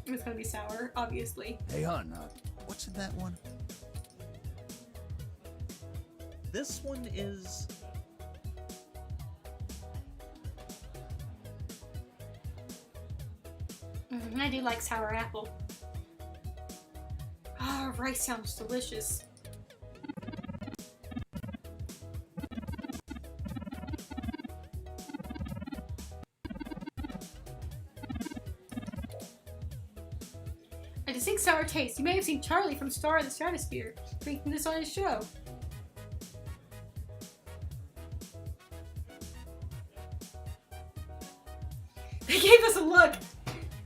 It's gonna be sour, obviously. Hey, hon, what's in that one? This one is... I do like sour apple. Ah, rice sounds delicious. A distinct sour taste. You may have seen Charlie from Star of the Stratosphere drinking this on his show. They gave us a look.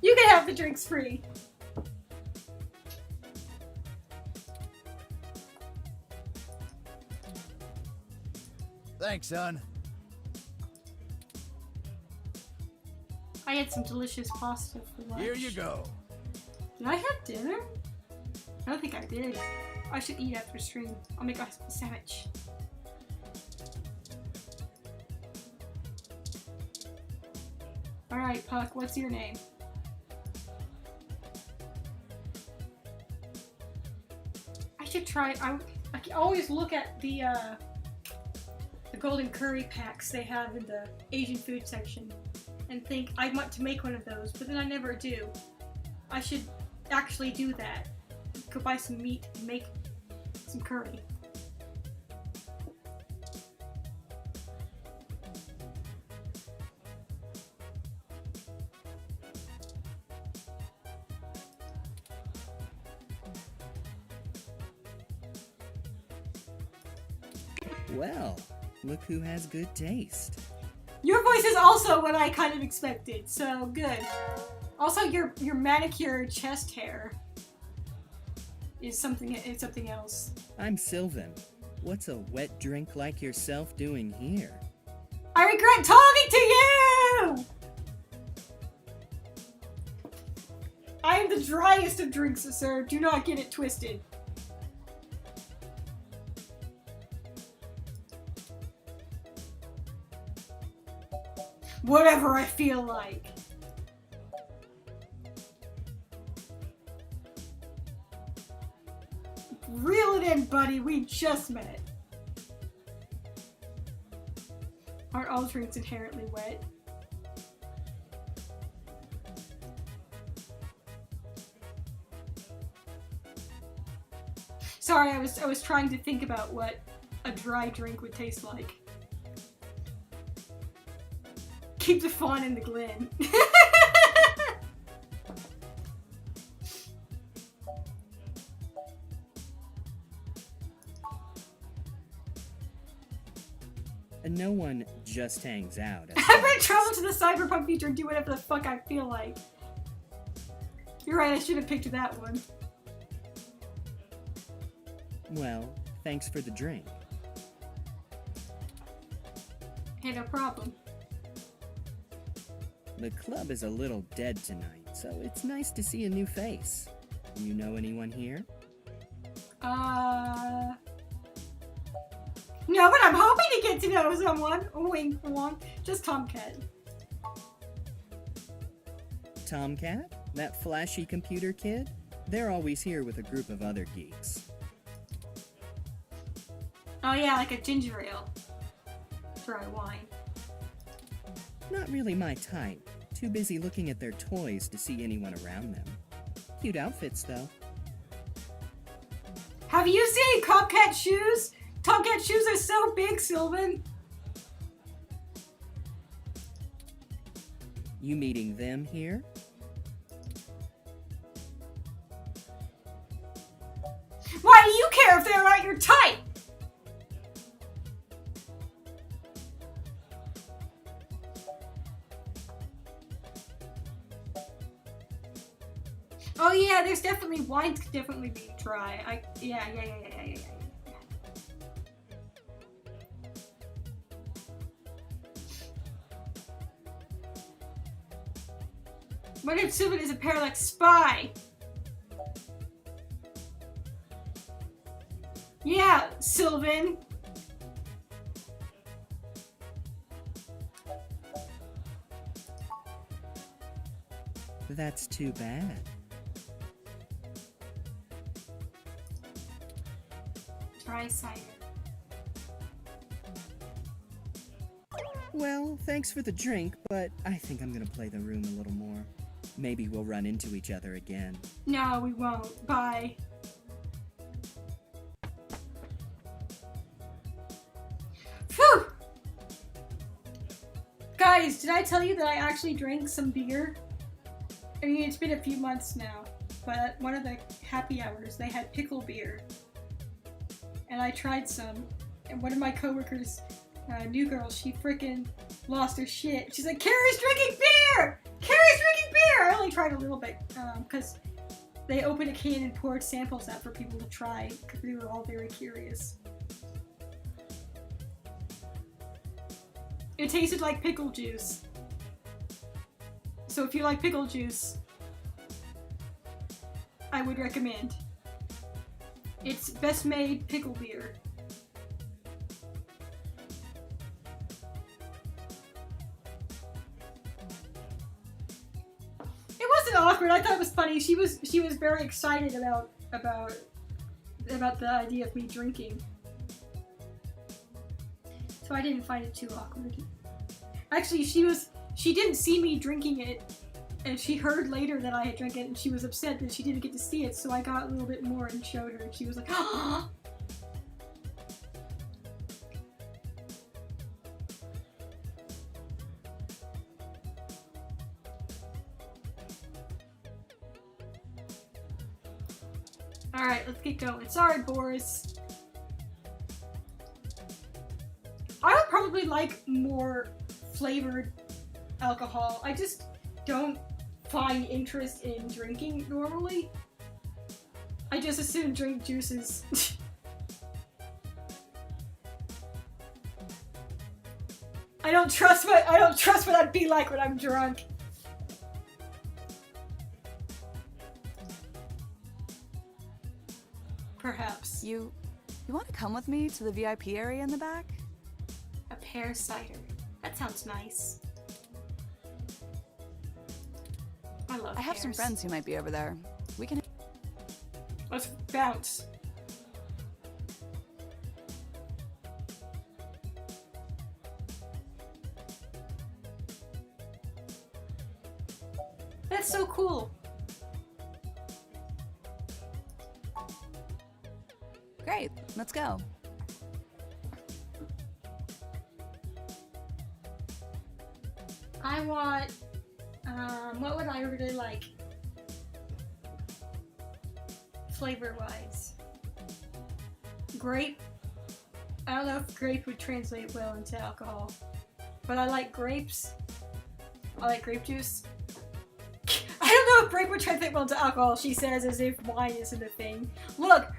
You can have the drinks free. Thanks, son. I had some delicious pasta for lunch. Here you go. Did I have dinner? I don't think I did. I should eat after stream. I'll make a sandwich. Alright, Puck, what's your name? I should try. I can always look at the golden curry packs they have in the Asian food section and think I want to make one of those, but then I never do. I should actually do that. Go buy some meat and make some curry. Well, look who has good taste. Your voice is also what I kind of expected, so good. Also, your manicured chest hair is something else. I'm Sylvan. What's a wet drink like yourself doing here? I regret talking to you! I am the driest of drinks, sir. Do not get it twisted. Whatever I feel like. Reel it in, buddy. We just met. Aren't all drinks inherently wet? Sorry, I was trying to think about what a dry drink would taste like. Keep the fawn in the glen. And no one just hangs out. I'm gonna travel to the cyberpunk future and do whatever the fuck I feel like. You're right, I should have picked that one. Well, thanks for the drink. Hey, no problem. The club is a little dead tonight, so it's nice to see a new face. You know anyone here? No, but I'm hoping to get to know someone. Wink, wonk. Just Tomcat. Tomcat? That flashy computer kid? They're always here with a group of other geeks. Oh yeah, like a ginger ale. Dry wine. Not really my type. Too busy looking at their toys to see anyone around them. Cute outfits, though. Have you seen Tomcat shoes? Tomcat shoes are so big, Sylvan. You meeting them here? Why Oh yeah, there's definitely wines could definitely be dry. Yeah. What if Sylvan is a parallax spy? Yeah, Sylvan. That's too bad. Dry cider. Well, thanks for the drink, but I think I'm gonna play the room a little more. Maybe we'll run into each other again. No, we won't. Bye. Phew! Guys, did I tell you that I actually drank some beer? I mean, it's been a few months now, but at one of the happy hours, they had pickle beer. And I tried some, and one of my coworkers, new girl, she frickin' lost her shit. She's like, Carrie's drinking beer! Carrie's drinking beer! I only tried a little bit, because they opened a can and poured samples out for people to try, because we were all very curious. It tasted like pickle juice. So if you like pickle juice, I would recommend. It's best made pickle beer. It wasn't awkward. I thought it was funny. She was very excited about the idea of me drinking. So I didn't find it too awkward. Actually, she didn't see me drinking it, and she heard later that I had drank it, and she was upset that she didn't get to see it, so I got a little bit more and showed her, and she was like, oh! Alright, let's get going. Sorry, Boris. I would probably like more flavored alcohol. I just don't find interest in drinking normally. I just assume drink juices. I don't trust what I'd be like when I'm drunk. Perhaps. You want to come with me to the VIP area in the back? A pear cider. That sounds nice. I love I have some pears. friends who might be over there. We can... Let's bounce. That's so cool. Great, let's go. I want, what would I really like? Flavor-wise. Grape. I don't know if grape would translate well into alcohol, but I like grapes. I like grape juice. I don't know if grape would translate well into alcohol, she says, as if wine isn't a thing. Look!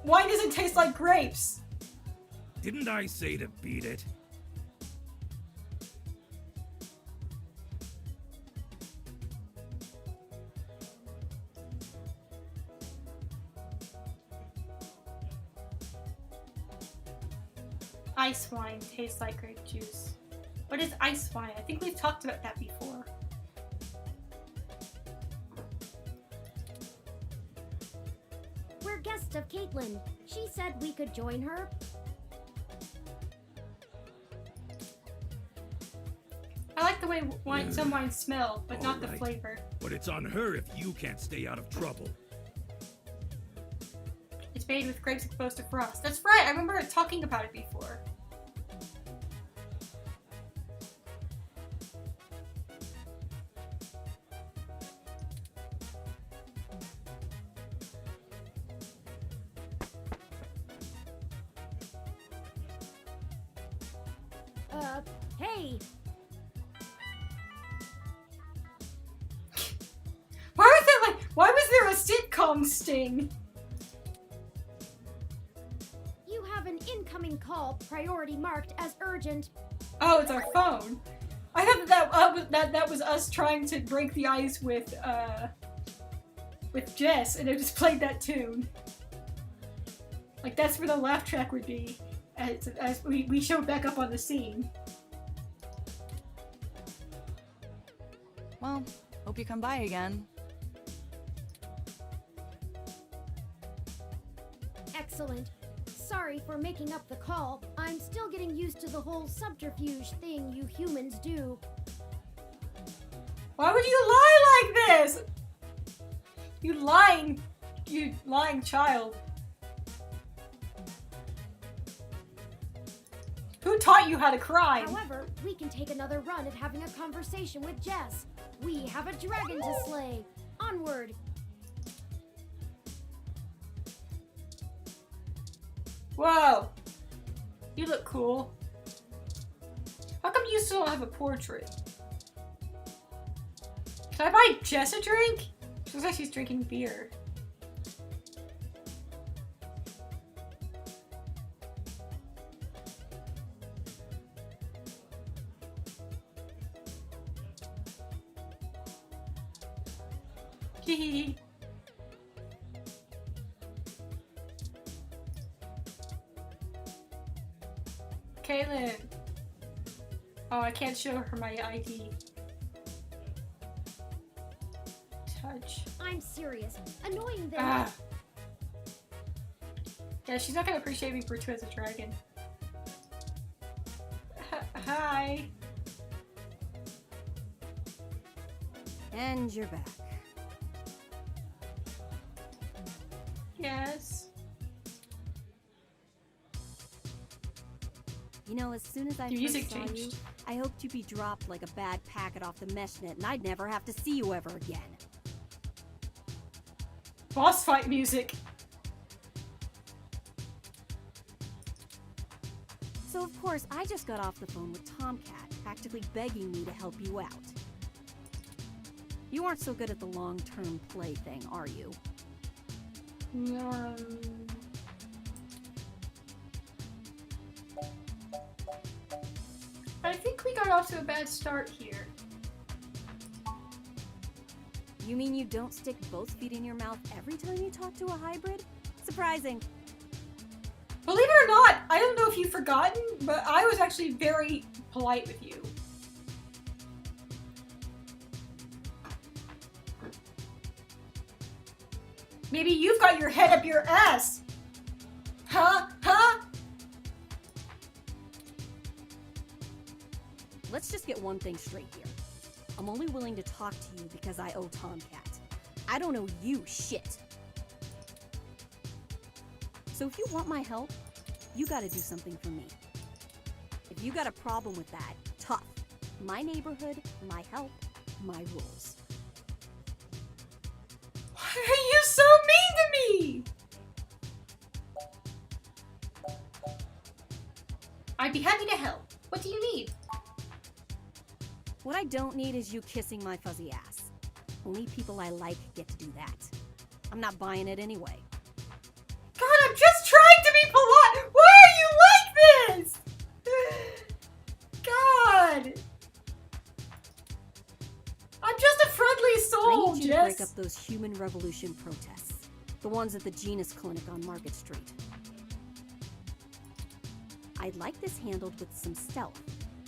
Wine doesn't taste like grapes! Didn't I say to beat it? Ice wine tastes like grape juice. What is ice wine? I think we've talked about that before. We're guests of Caitlin. She said we could join her. I like the way some wines smell, but not the Alright. flavor. But it's on her if you can't stay out of trouble. It's made with grapes exposed to frost. That's right, I remember talking about it before. Hey! Why was phone sting. You have an incoming call, priority marked as urgent. Oh, it's our phone. I thought that was us trying to break the ice with Jess, and it just played that tune. Like, that's where the laugh track would be, as we showed back up on the scene. Well, hope you come by again. Excellent. Sorry for making up the call. I'm still getting used to the whole subterfuge thing you humans do. Why would you lie like this? You lying child. Who taught you how to cry? However, we can take another run at having a conversation with Jess. We have a dragon to slay. Onward. Whoa. You look cool. How come you still don't have a portrait? Can I buy Jess a drink? She looks like she's drinking beer. Hehe. Caitlin. Oh, I can't show her my ID. Touch. I'm serious. Annoying them. Ah. Yeah, she's not gonna appreciate me for two as a dragon. Hi. And you're back. Yes. You know, as soon as I Your first music saw you, changed. I hoped you'd be dropped like a bad packet off the mesh net and I'd never have to see you ever again. Boss fight music. So of course, I just got off the phone with Tomcat, practically begging me to help you out. You aren't so good at the long-term play thing, are you? No. I think we got off to a bad start here. You mean you don't stick both feet in your mouth every time you talk to a hybrid? Surprising. Believe it or not, I don't know if you've forgotten, but I was actually very polite with you. Maybe you've got your head up your ass. Huh? Huh? Let's just get one thing straight here. I'm only willing to talk to you because I owe Tomcat. I don't owe you shit. So if you want my help, you gotta do something for me. If you got a problem with that, tough. My neighborhood, my help, my rules. Why are you so mean to me? I'd be happy to help. What do you need? What I don't need is you kissing my fuzzy ass. Only people I like get to do that. I'm not buying it anyway. God, I'm just trying to be polite. Why are you like this? God. I'm just a friendly soul, I need you Jess. to break up those human revolution protests. The ones at the Genus Clinic on Market Street. I'd like this handled with some stealth.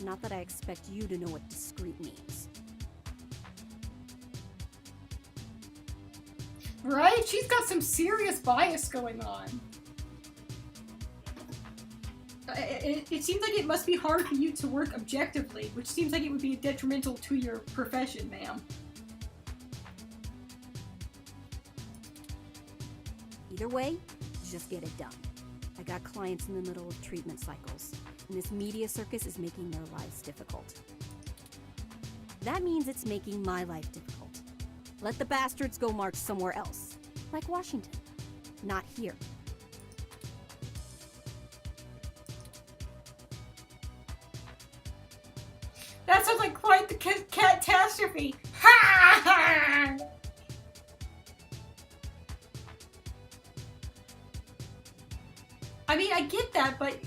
Not that I expect you to know what discreet means. Right? She's got some serious bias going on. It seems like it must be hard for you to work objectively, which seems like it would be detrimental to your profession, ma'am. Either way, just get it done. I got clients in the middle of treatment cycles, and this media circus is making their lives difficult. That means it's making my life difficult. Let the bastards go march somewhere else, like Washington, not here. That sounds like quite the catastrophe. Ha ha! I mean, I get that, but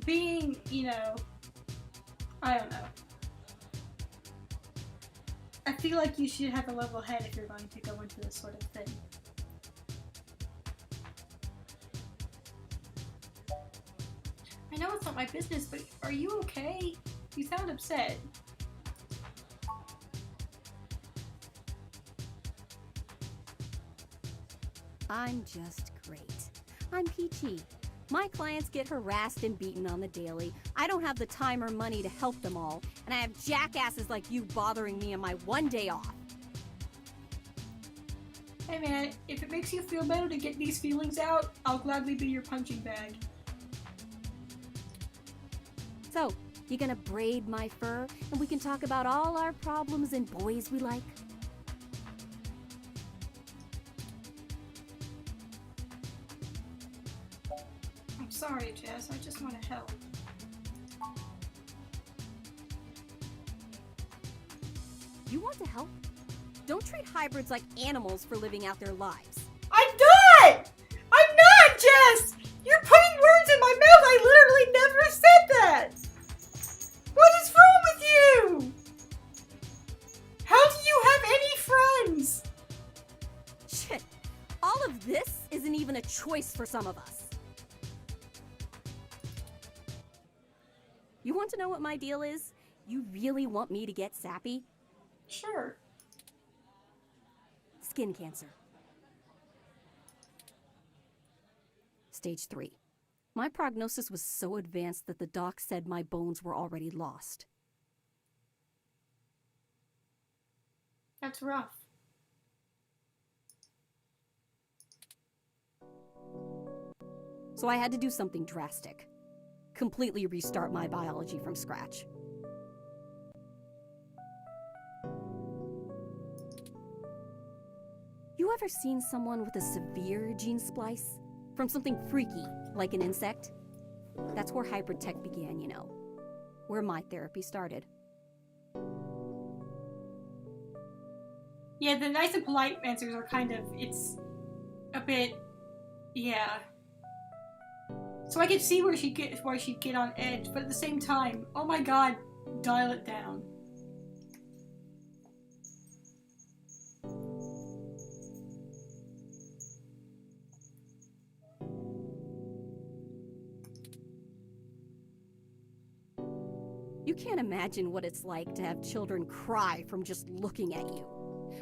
being, you know, I don't know. I feel like you should have a level head if you're going to go into this sort of thing. I know it's not my business, but are you okay? You sound upset. I'm just great. I'm peachy. My clients get harassed and beaten on the daily. I don't have the time or money to help them all, and I have jackasses like you bothering me on my one day off. Hey man, if it makes you feel better to get these feelings out, I'll gladly be your punching bag. So, you gonna braid my fur, and we can talk about all our problems and boys we like? I'm sorry, Jess, I just want to help. You want to help? Don't treat hybrids like animals for living out their lives. I'm not! I'm not, Jess! You're putting words in my mouth! I literally never said that! What is wrong with you? How do you have any friends? Shit, all of this isn't even a choice for some of us. You want to know what my deal is? You really want me to get sappy? Sure. Skin cancer. Stage 3. My prognosis was so advanced that the doc said my bones were already lost. That's rough. So I had to do something drastic. Completely restart my biology from scratch. You ever seen someone with a severe gene splice? From something freaky, like an insect? That's where hybrid tech began, you know. Where my therapy started. Yeah, the nice and polite answers are kind of, it's a bit, yeah. So I could see where she'd get on edge, but at the same time, oh my god, dial it down. You can't imagine what it's like to have children cry from just looking at you.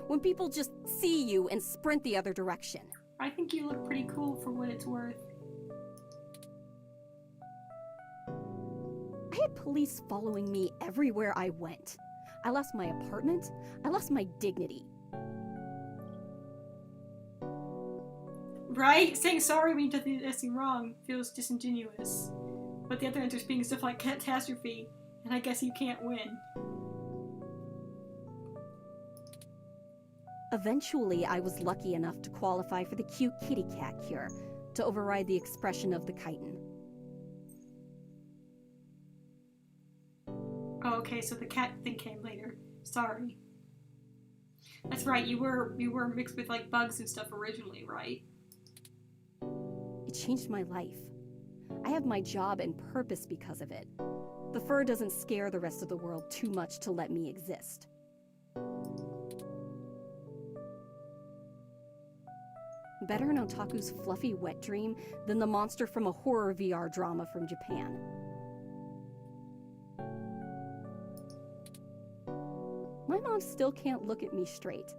When people just see you and sprint the other direction. I think you look pretty cool for what it's worth. I had police following me everywhere I went. I lost my apartment. I lost my dignity. Right? Saying sorry when you did anything wrong feels disingenuous. But the other answers being stuff like catastrophe, and I guess you can't win. Eventually, I was lucky enough to qualify for the cute kitty cat cure to override the expression of the chitin. Oh, okay, so the cat thing came later. Sorry. That's right, you were mixed with like bugs and stuff originally, right? It changed my life. I have my job and purpose because of it. The fur doesn't scare the rest of the world too much to let me exist. Better an otaku's fluffy wet dream than the monster from a horror VR drama from Japan. My mom still can't look at me straight.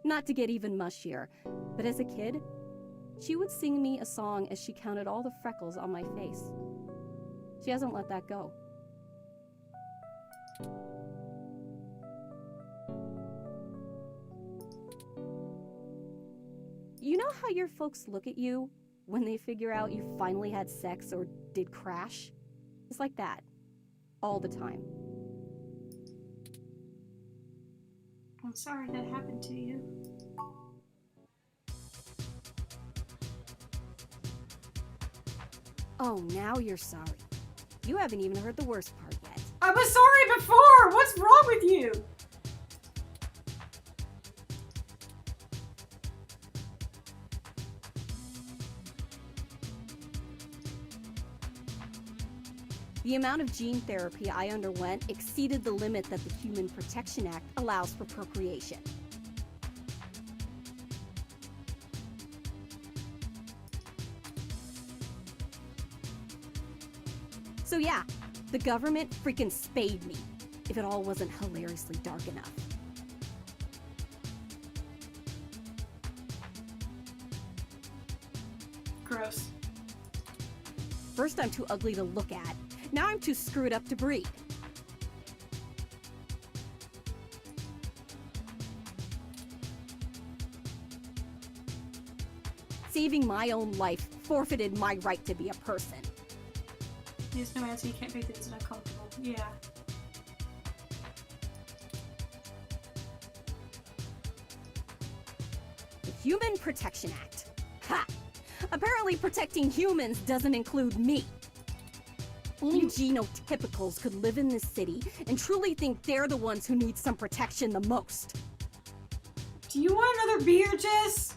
Not to get even mushier, but as a kid, she would sing me a song as she counted all the freckles on my face. She hasn't let that go. You know how your folks look at you when they figure out you finally had sex or did crash? It's like that. All the time. I'm sorry that happened to you. Oh, now you're sorry. You haven't even heard the worst part yet. I was sorry before! What's wrong with you? The amount of gene therapy I underwent exceeded the limit that the Human Protection Act allows for procreation. So yeah, the government freaking spayed me, if it all wasn't hilariously dark enough. Gross. First I'm too ugly to look at, now I'm too screwed up to breed. Saving my own life forfeited my right to be a person. There's no answer, you can't make it, it's uncomfortable. Yeah. The Human Protection Act. Ha! Apparently protecting humans doesn't include me. Only genotypicals could live in this city and truly think they're the ones who need some protection the most. Do you want another beer, Jess?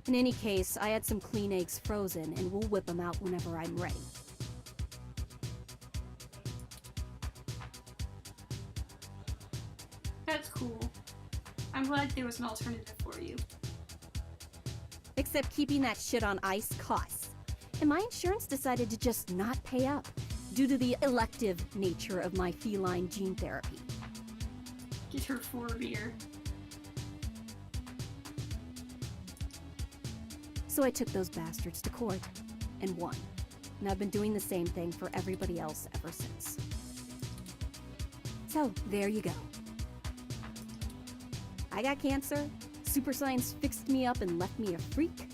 In any case, I had some clean eggs frozen and we'll whip them out whenever I'm ready. That's cool. I'm glad there was an alternative for you. Except keeping that shit on ice costs. And my insurance decided to just not pay up due to the elective nature of my feline gene therapy. Get her 4 beer. So I took those bastards to court and won. And I've been doing the same thing for everybody else ever since. So, there you go. I got cancer, super science fixed me up and left me a freak,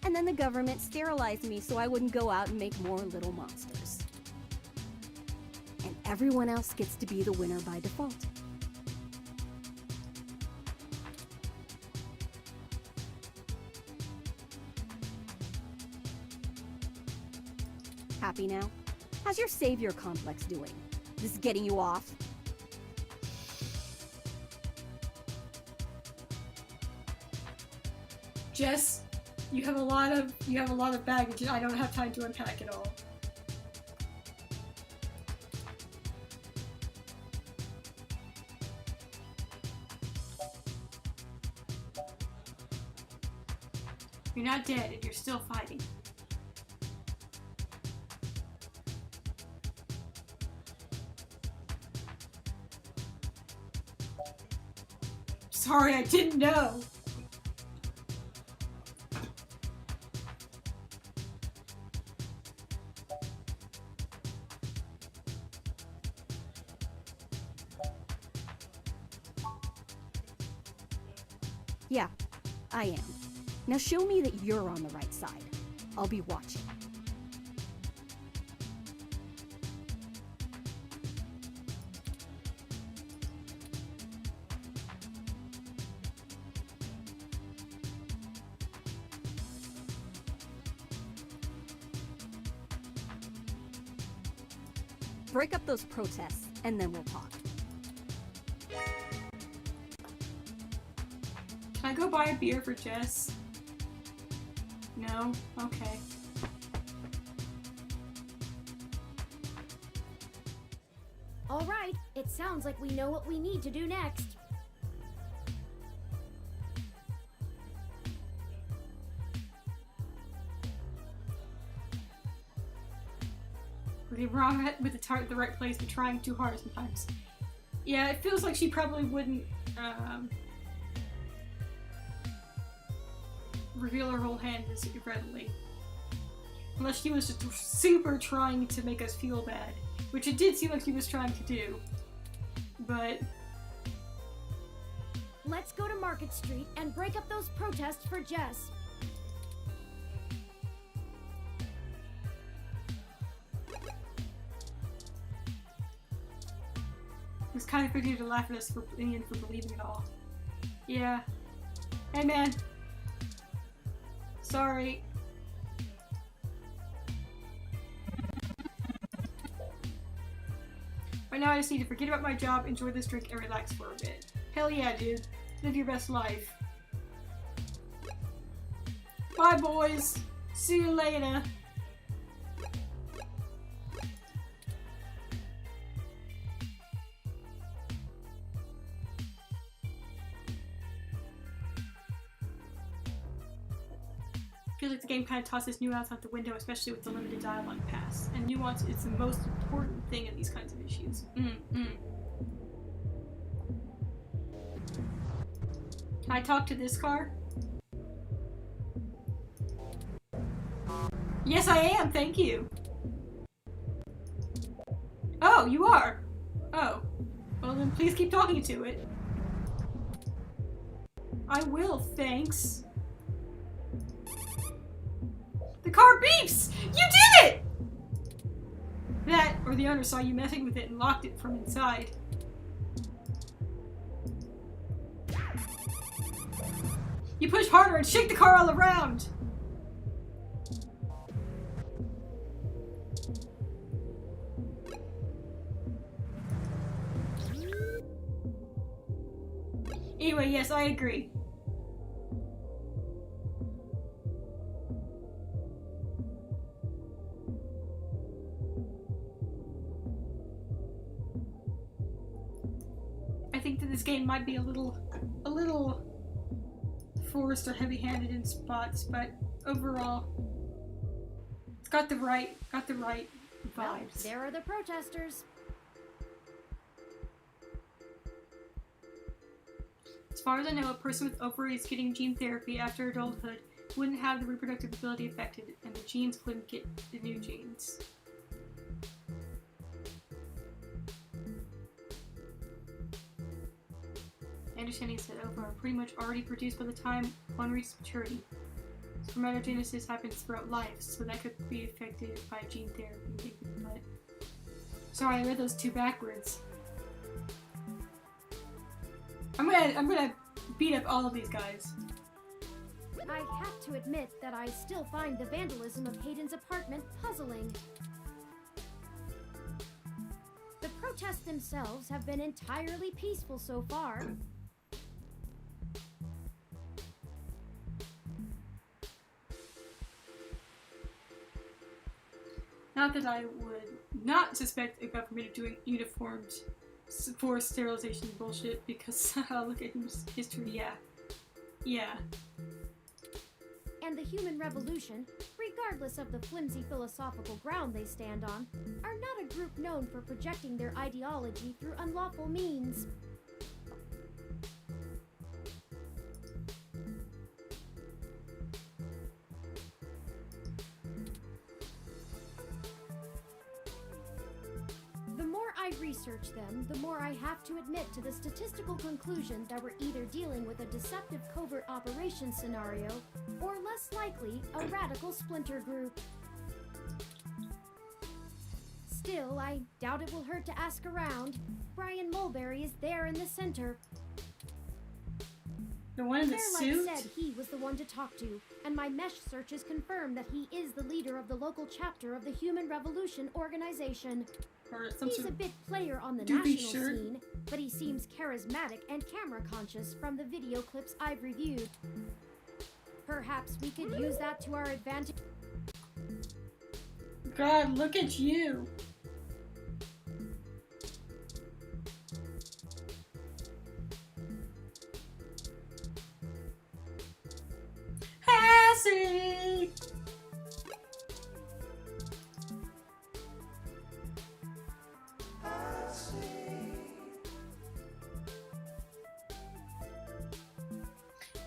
and then the government sterilized me so I wouldn't go out and make more little monsters. And everyone else gets to be the winner by default. Happy now? How's your savior complex doing? This is getting you off? Jess, you have a lot of baggage and I don't have time to unpack it all. You're not dead and you're still fighting. Sorry, I didn't know. Yeah, I am. Now show me that you're on the right side. I'll be watching. Break up those protests, and then we'll talk. Can I go buy a beer for Jess? No? Okay. All right, it sounds like we know what we need to do next. We're wrong with the right place, but trying too hard sometimes. Yeah, it feels like she probably wouldn't reveal her whole hand as readily. Unless she was just super trying to make us feel bad. Which it did seem like she was trying to do. But... Let's go to Market Street and break up those protests for Jess. It's kind of pretty to laugh at us for believing it all. Yeah. Hey man. Sorry. Right now I just need to forget about my job, enjoy this drink, and relax for a bit. Hell yeah, dude. Live your best life. Bye, boys. See you later. I feel like the game kind of tosses nuance out the window, especially with the limited dialogue pass. And nuance is the most important thing in these kinds of issues. Can I talk to this car? Yes, I am, thank you. Oh, you are? Oh. Well then please keep talking to it. I will, thanks. The car beeps! You did it! That, or the owner saw you messing with it and locked it from inside. You push harder and shake the car all around! Anyway, yes, I agree. I think that this game might be a little forced or heavy-handed in spots, but overall, it's got the right vibes. Well, there are the protesters. As far as I know, a person with ovaries getting gene therapy after adulthood wouldn't have the reproductive ability affected, and the genes wouldn't get the new genes. My understanding is that ova are pretty much already produced by the time one reaches maturity. Spermatogenesis happens throughout life, so that could be affected by gene therapy. But sorry, I read those two backwards. I'm gonna beat up all of these guys. I have to admit that I still find the vandalism of Hayden's apartment puzzling. The protests themselves have been entirely peaceful so far. Not that I would not suspect a government of doing uniformed forced sterilization bullshit, because look at history, yeah. And the human revolution, regardless of the flimsy philosophical ground they stand on, are not a group known for projecting their ideology through unlawful means. The more I research them, the more I have to admit to the statistical conclusion that we're either dealing with a deceptive covert operations scenario, or less likely, a radical splinter group. Still, I doubt it will hurt to ask around. Brian Mulberry is there in the center. The one in the suit? Fairlight said he was the one to talk to, and my mesh searches confirm that he is the leader of the local chapter of the Human Revolution organization. He's a bit player on the national scene, but he seems charismatic and camera conscious from the video clips I've reviewed. Perhaps we could use that to our advantage. God, look at you! Hassie!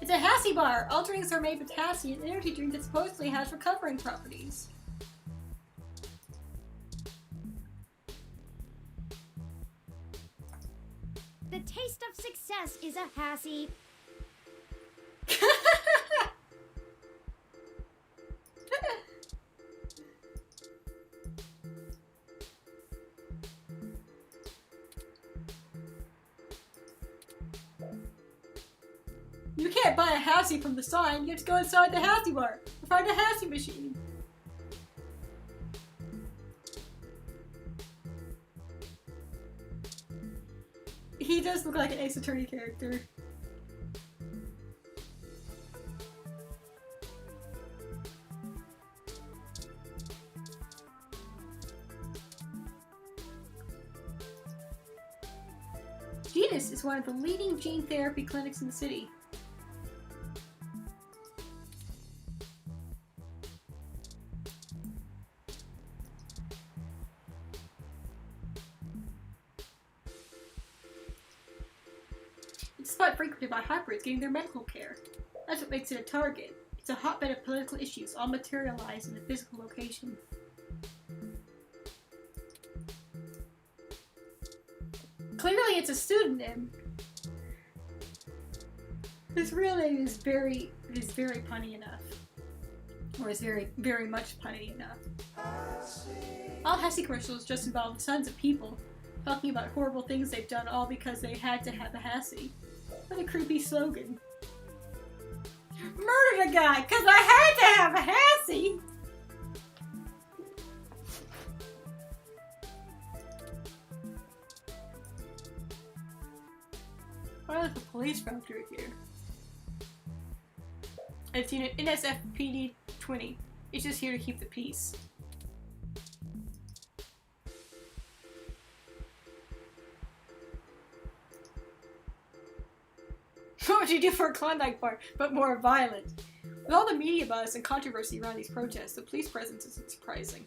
It's a Hassie bar! All drinks are made with Hassie, an energy drink that supposedly has recovering properties. The taste of success is a Hassie. You can't buy a Hassie from the sign, you have to go inside the Hassie bar or find a Hassie machine. He does look like an Ace Attorney character. Genus is one of the leading gene therapy clinics in the city. It's a spot frequented by hybrids getting their medical care. That's what makes it a target. It's a hotbed of political issues, all materialized in a physical location. Clearly it's a pseudonym. His real name is very punny enough. Or is very much punny enough. All Hesse commercials just involve tons of people talking about horrible things they've done all because they had to have a Hesse. What a creepy slogan. Murdered a guy because I had to have a Hesse! Why is the police run through here? It's unit NSFPD 20. It's just here to keep the peace. What would you do for a Klondike bar, but more violent? With all the media buzz and controversy around these protests, the police presence isn't surprising.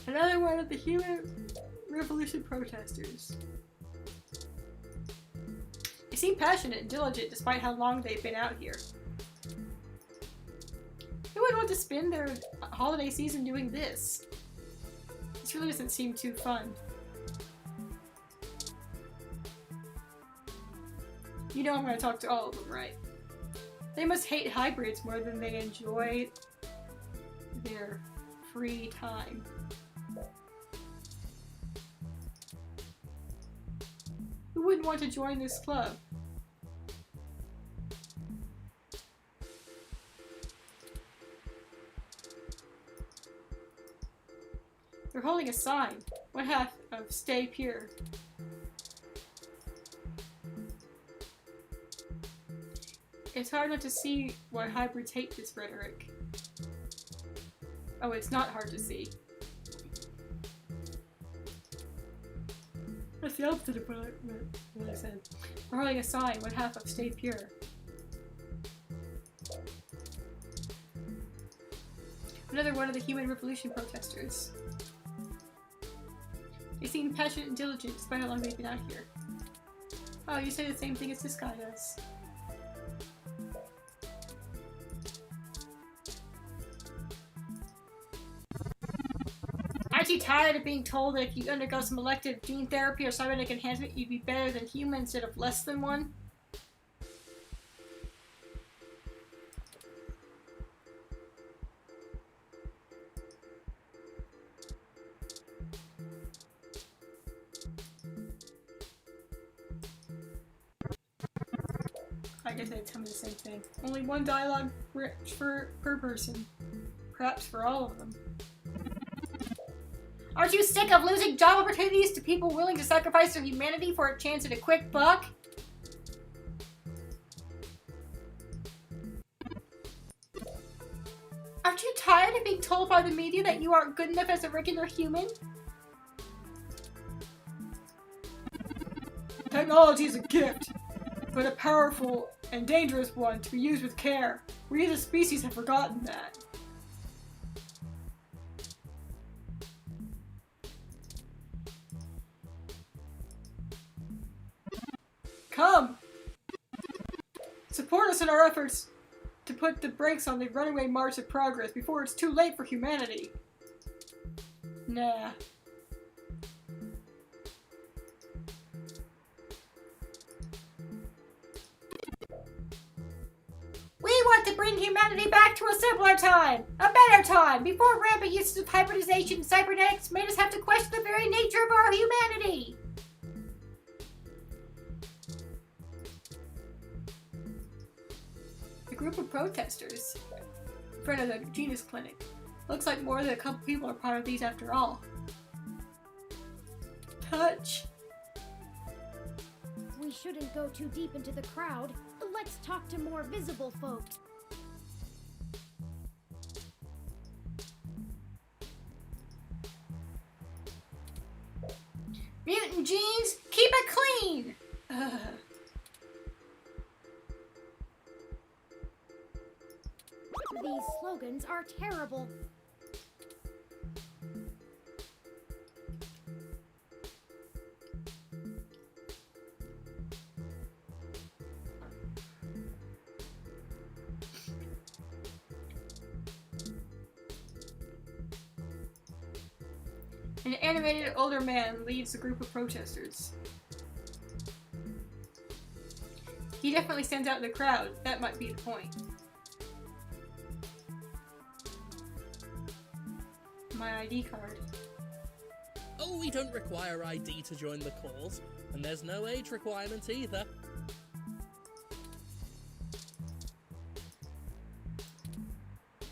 Another one of the Human Revolution protesters. They seem passionate and diligent despite how long they've been out here. Who would want to spend their holiday season doing this? This really doesn't seem too fun. You know I'm going to talk to all of them, right? They must hate hybrids more than they enjoy their free time. Who wouldn't want to join this club? They're holding a sign. One half of Stay Pure. It's hard not to see why hybrids hate this rhetoric. Oh, it's not hard to see. That's the opposite of what I said. We're holding a sign, one half of Stay Pure. Another one of the Human Revolution protesters. They seem passionate and diligent despite how long they've been out here. Oh, you say the same thing as this guy does. Aren't you tired of being told that if you undergo some elective gene therapy or cybernetic enhancement, you'd be better than human instead of less than one? I guess they'd tell me the same thing. Only one dialogue per person. Perhaps for all of them. Aren't you sick of losing job opportunities to people willing to sacrifice their humanity for a chance at a quick buck? Aren't you tired of being told by the media that you aren't good enough as a regular human? Technology is a gift, but a powerful and dangerous one to be used with care. We as a species have forgotten that. Come! Support us in our efforts to put the brakes on the runaway march of progress before it's too late for humanity. Nah. We want to bring humanity back to a simpler time! A better time! Before rampant uses of hybridization and cybernetics made us have to question the very nature of our humanity! A group of protesters in front of the Genus Clinic. Looks like more than a couple people are part of these after all. Touch. We shouldn't go too deep into the crowd. Let's talk to more visible folk. jeans, keep it clean. These slogans are terrible. An animated older man leads a group of protesters. He definitely stands out in the crowd. That might be the point. My ID card. Oh, we don't require ID to join the cause, and there's no age requirement either.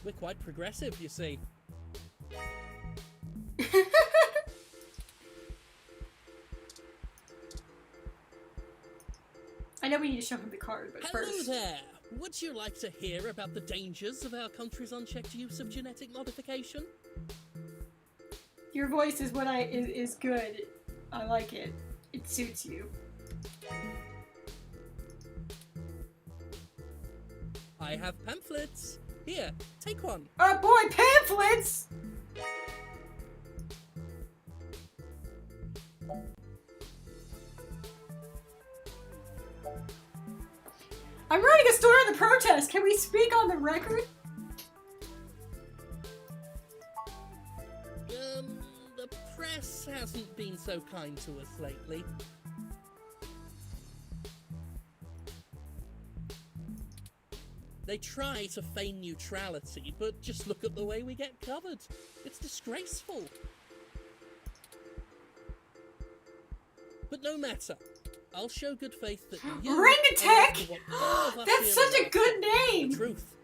We're quite progressive, you see. I know we need to show him the card, but Hello first... there! Would you like to hear about the dangers of our country's unchecked use of genetic modification? Your voice is what is good. I like it. It suits you. I have pamphlets. Here, take one. Oh boy, pamphlets! I'm running a store in the protest. Can we speak on the record? The press hasn't been so kind to us lately. They try to feign neutrality, but just look at the way we get covered. It's disgraceful. But no matter. I'll show good faith that you... Ring Attack! That's such a good name! The truth.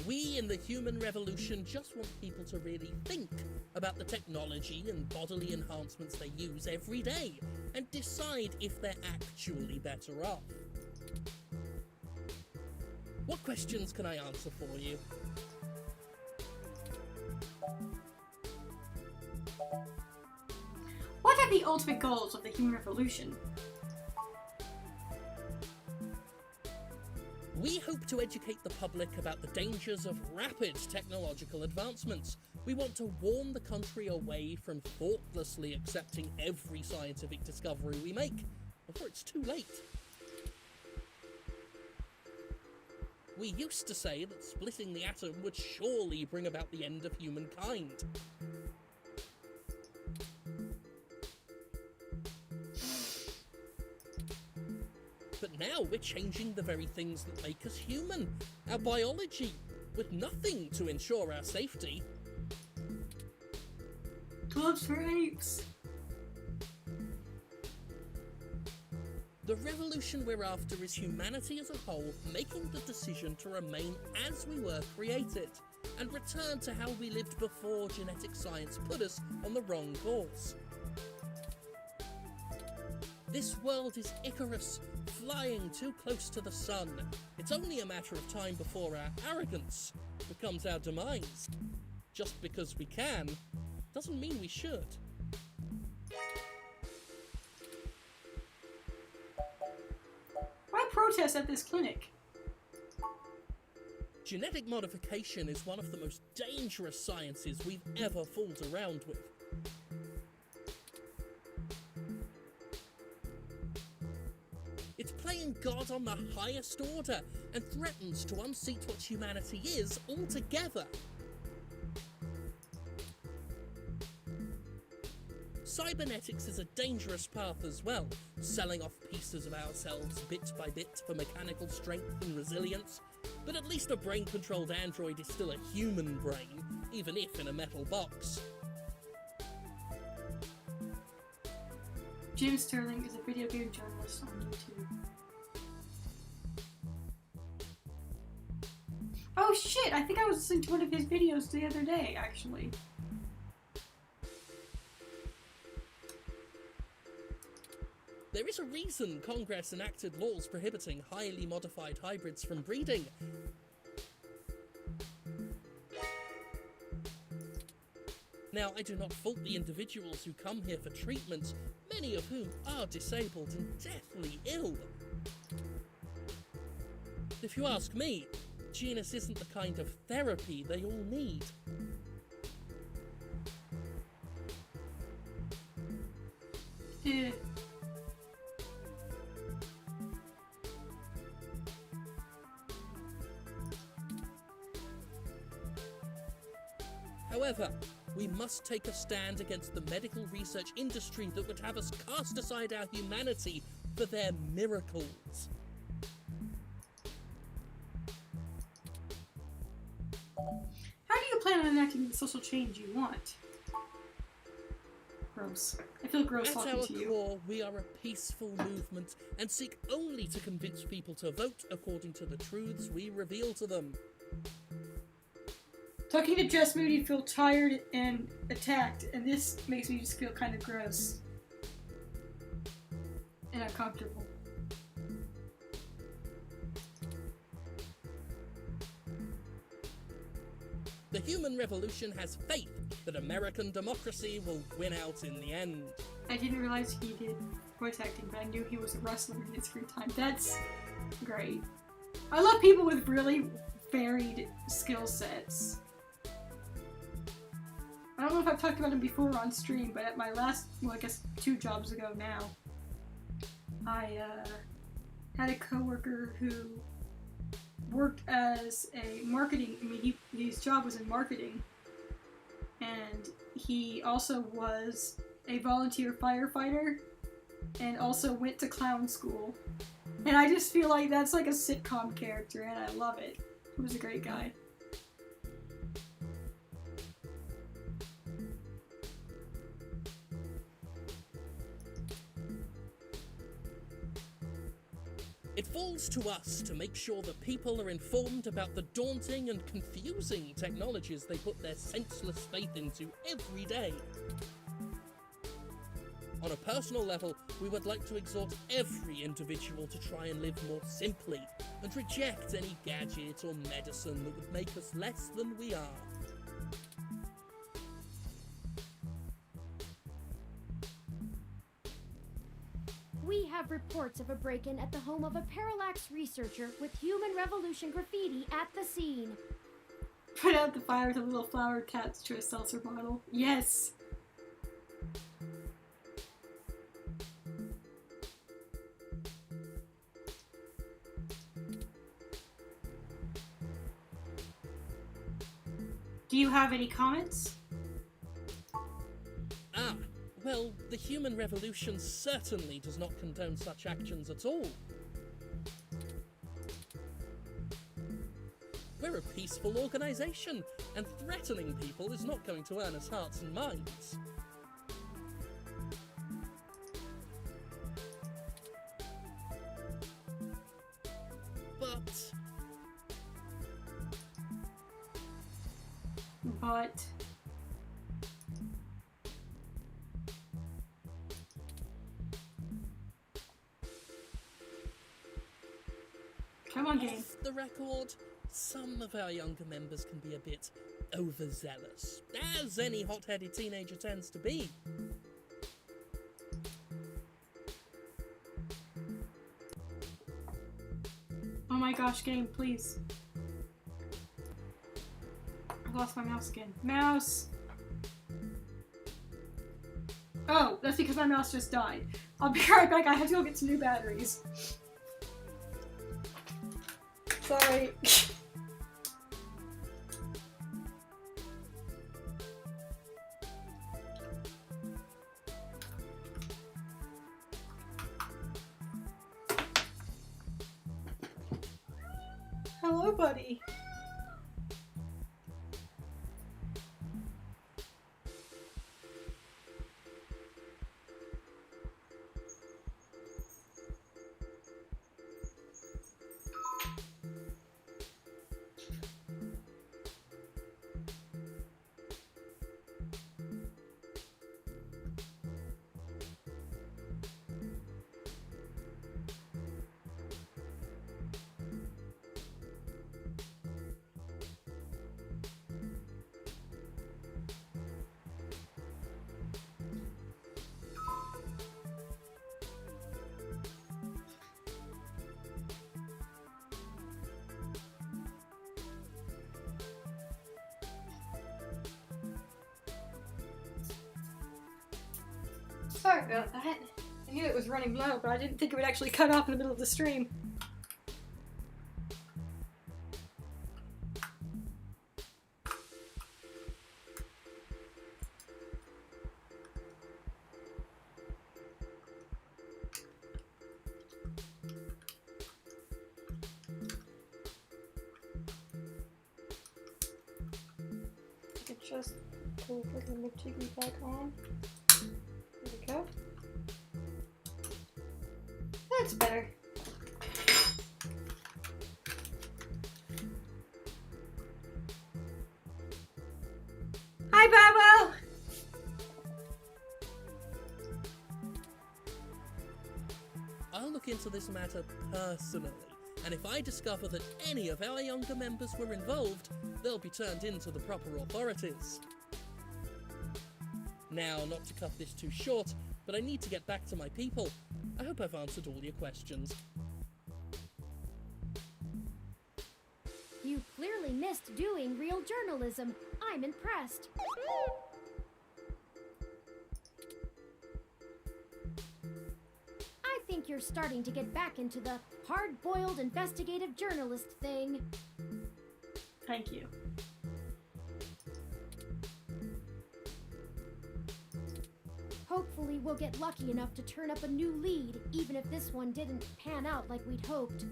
We in the human revolution just want people to really think about the technology and bodily enhancements they use every day and decide if they're actually better off. What questions can I answer for you? What are the ultimate goals of the human revolution? We hope to educate the public about the dangers of rapid technological advancements. We want to warn the country away from thoughtlessly accepting every scientific discovery we make before it's too late. We used to say that splitting the atom would surely bring about the end of humankind. But now we're changing the very things that make us human, our biology, with nothing to ensure our safety. Gloves for apes. The revolution we're after is humanity as a whole making the decision to remain as we were created, and return to how we lived before genetic science put us on the wrong course. This world is Icarus, flying too close to the sun. It's only a matter of time before our arrogance becomes our demise. Just because we can, doesn't mean we should. Why protest at this clinic? Genetic modification is one of the most dangerous sciences we've ever fooled around with. It's playing God on the highest order and threatens to unseat what humanity is altogether. Cybernetics is a dangerous path as well, selling off pieces of ourselves bit by bit for mechanical strength and resilience, but at least a brain-controlled android is still a human brain, even if in a metal box. Jim Sterling is a video game journalist on YouTube. Oh shit, I think I was listening to one of his videos the other day, actually. There is a reason Congress enacted laws prohibiting highly modified hybrids from breeding. Now, I do not fault the individuals who come here for treatment, many of whom are disabled and deathly ill. If you ask me, Genus isn't the kind of therapy they all need. Yeah. However, we must take a stand against the medical research industry that would have us cast aside our humanity for their miracles. How do you plan on enacting the social change you want? Gross. I feel gross talking to you. At our core, we are a peaceful movement and seek only to convince people to vote according to the truths we reveal to them. Talking to Jess made me feel tired and attacked, and this makes me just feel kind of gross and uncomfortable. The human revolution has faith that American democracy will win out in the end. I didn't realize he did voice acting, but I knew he was a wrestler in his free time. That's great. I love people with really varied skill sets. I don't know if I've talked about him before on stream, but at my last, well, I guess 2 jobs ago now, I had a coworker who worked as a marketing, his job was in marketing, and he also was a volunteer firefighter, and also went to clown school. And I just feel like that's like a sitcom character, and I love it. He was a great guy. It falls to us to make sure that people are informed about the daunting and confusing technologies they put their senseless faith into every day. On a personal level, we would like to exhort every individual to try and live more simply, and reject any gadget or medicine that would make us less than we are. We have reports of a break-in at the home of a parallax researcher with human revolution graffiti at the scene. Put out the fire with a little flower attached to a seltzer bottle. Yes! Do you have any comments? Well, the human revolution certainly does not condone such actions at all. We're a peaceful organisation, and threatening people is not going to earn us hearts and minds. But... Come on, game. Off the record, some of our younger members can be a bit overzealous, as any hot-headed teenager tends to be. Oh my gosh, game, please. I lost my mouse again. Mouse! Oh, that's because my mouse just died. I'll be right back, I have to go get some new batteries. Sorry. Hello, buddy. sorry about that. I knew it was running low, but I didn't think it would actually cut off in the middle of the stream. I could just pull the McChicken back on. There we go. That's better. Hi, Bobo! I'll look into this matter personally, and if I discover that any of our younger members were involved, they'll be turned in to the proper authorities. Now, not to cut this too short, but I need to get back to my people. I hope I've answered all your questions. You clearly missed doing real journalism. I'm impressed. I think you're starting to get back into the hard-boiled investigative journalist thing. Thank you. Hopefully we'll get lucky enough to turn up a new lead, even if this one didn't pan out like we'd hoped.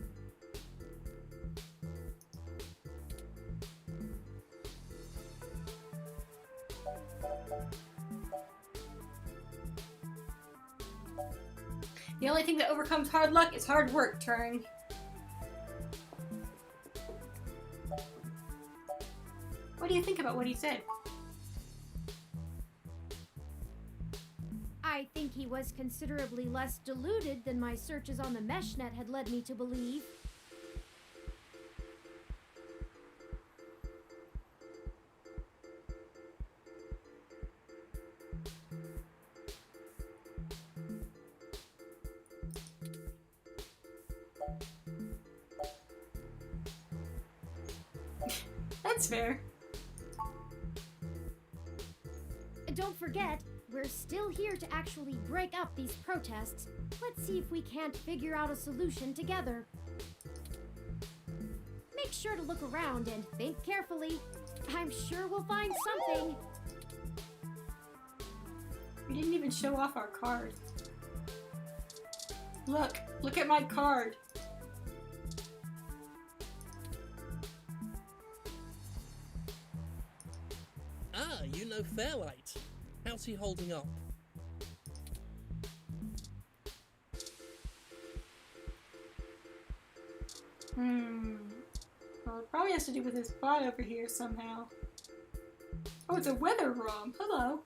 The only thing that overcomes hard luck is hard work, Turing. What do you think about what he said? I think he was considerably less deluded than my searches on the meshnet had led me to believe. That's fair. Don't forget, we're still here to actually break up these protests. Let's see if we can't figure out a solution together. Make sure to look around and think carefully. I'm sure we'll find something. We didn't even show off our card. Look at my card. Ah, you know Fairlight. How's he holding up? Well, it probably has to do with his bot over here somehow. Oh, it's a weather ROM. Hello.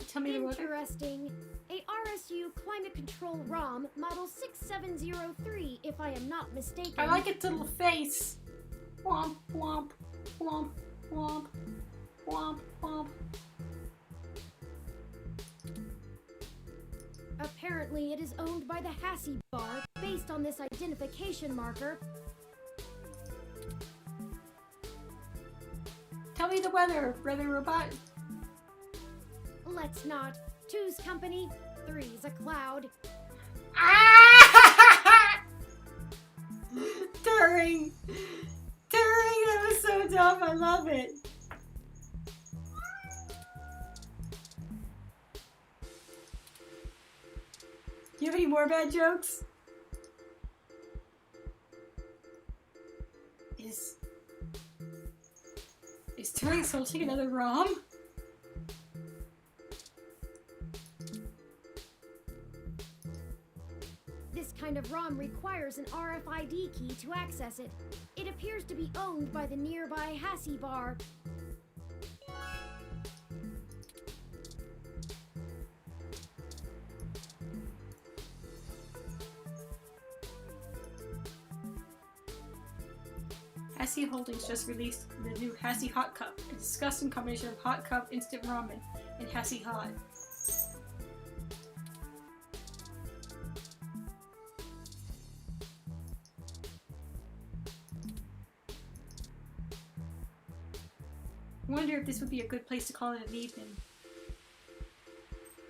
Tell me the weather. Interesting. A RSU climate control ROM, model 6703, if I am not mistaken. I like its little face. Womp, womp, womp, womp, womp, womp. Apparently, it is owned by the Hassie Bar, based on this identification marker. Tell me the weather, brother robot. Let's not. 2's company, 3's a cloud. Ah! Turing! Turing, that was so dumb. I love it. Do you have any more bad jokes? Is Turing salting another ROM? This kind of ROM requires an RFID key to access it. It appears to be owned by the nearby Hassie Bar. Hassie Holdings just released the new Hassie Hot Cup, a disgusting combination of hot cup, instant ramen, and Hassie Hot. I wonder if this would be a good place to call it an evening.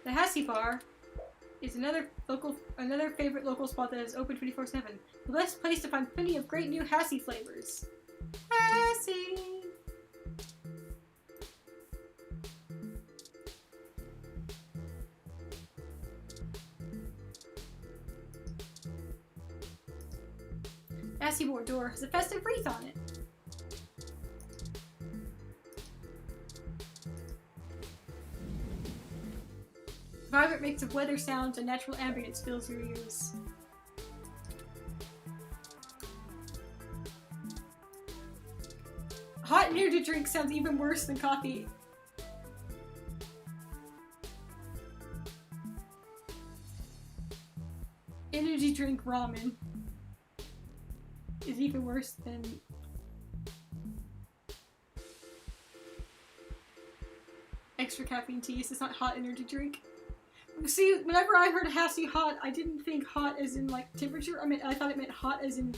The Hassie Bar is another favorite local spot that is open 24/7. The best place to find plenty of great new Hassie flavors. Hassie! Hassie Bar door has a festive wreath on it. Vibrant mix of weather sounds and natural ambience fills your ears. Hot energy drink sounds even worse than coffee. Energy drink ramen is even worse than extra caffeine tea. It's not hot energy drink. See, whenever I heard Hassie hot, I didn't think hot as in like temperature. I thought it meant hot as in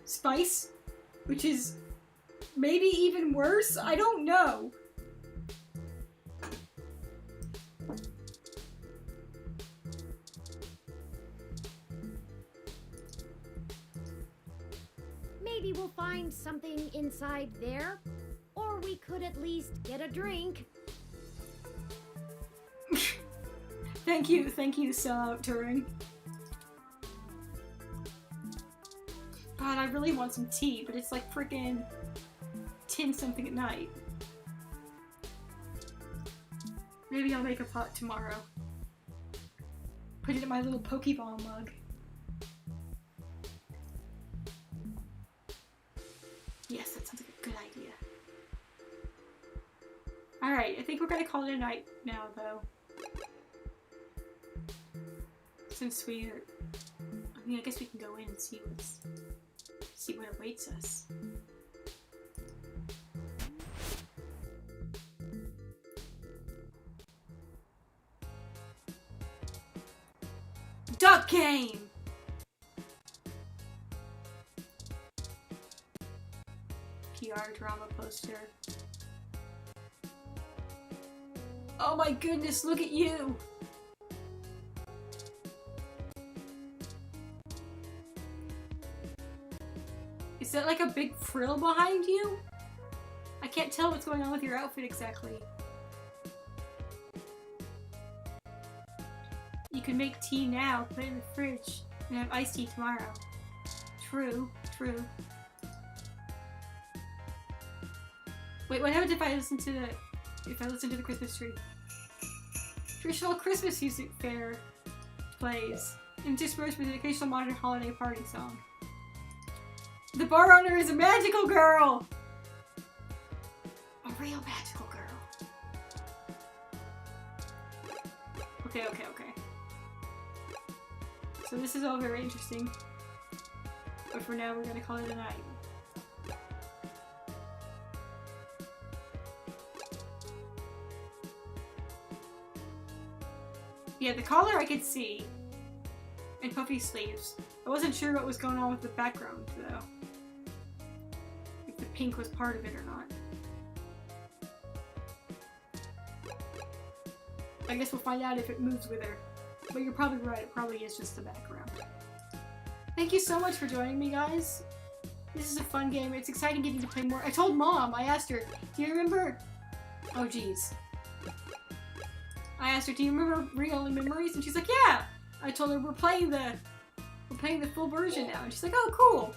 spice, which is maybe even worse. I don't know. Maybe we'll find something inside there, or we could at least get a drink. Thank you, sellout Turing. God, I really want some tea, but it's like freaking 10 something at night. Maybe I'll make a pot tomorrow. Put it in my little Pokeball mug. Yes, that sounds like a good idea. Alright, I think we're gonna call it a night now, though. Since I guess we can go in and see what awaits us. Duck game! PR drama poster. Oh my goodness, look at you! Is that like a big frill behind you? I can't tell what's going on with your outfit exactly. You can make tea now, put it in the fridge, and have iced tea tomorrow. True, true. Wait, what happens if I listen to the Christmas tree? Traditional Christmas music fair plays, interspersed with an occasional modern holiday party song. The bar owner is a magical girl! A real magical girl. Okay. So this is all very interesting. But for now, we're gonna call it a night. Yeah, the collar I could see. And puffy sleeves. I wasn't sure what was going on with the background, though. If the pink was part of it or not. I guess we'll find out if it moves with her. But you're probably right, it probably is just the background. Thank you so much for joining me, guys. This is a fun game. It's exciting getting to play more. I told Mom, I asked her, do you remember... Oh, jeez. I asked her, do you remember Real Memories? And she's like, yeah! I told her we're playing the full version now. And she's like, oh, cool.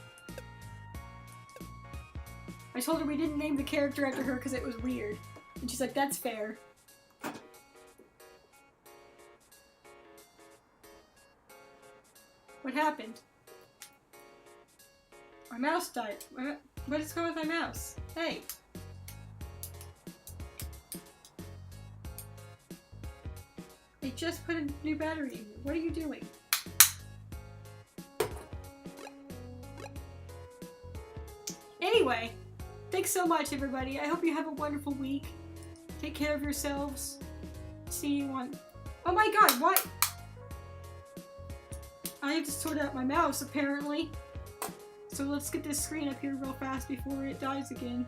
I told her we didn't name the character after her because it was weird. And she's like, that's fair. What happened? My mouse died. What is going with my mouse? Hey. They just put a new battery in. What are you doing? Anyway, thanks so much, everybody. I hope you have a wonderful week. Take care of yourselves. See you on... Oh my god, what? I have to sort out my mouse, apparently. So let's get this screen up here real fast before it dies again.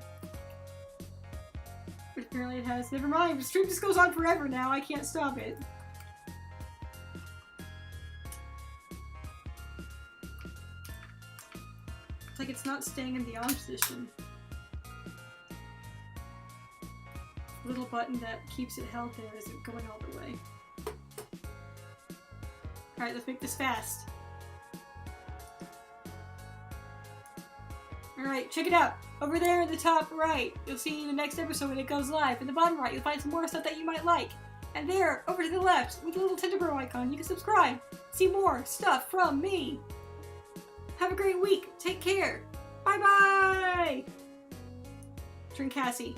But apparently it has. Never mind, the stream just goes on forever now. I can't stop it. Looks like it's not staying in the on position. Little button that keeps it held there isn't going all the way. Alright, let's make this fast. Alright, check it out. Over there in the top right, you'll see the next episode when it goes live. In the bottom right, you'll find some more stuff that you might like. And there, over to the left, with the little Tinderbro icon, you can subscribe. See more stuff from me. Have a great week. Take care. Bye-bye! Drink Cassie.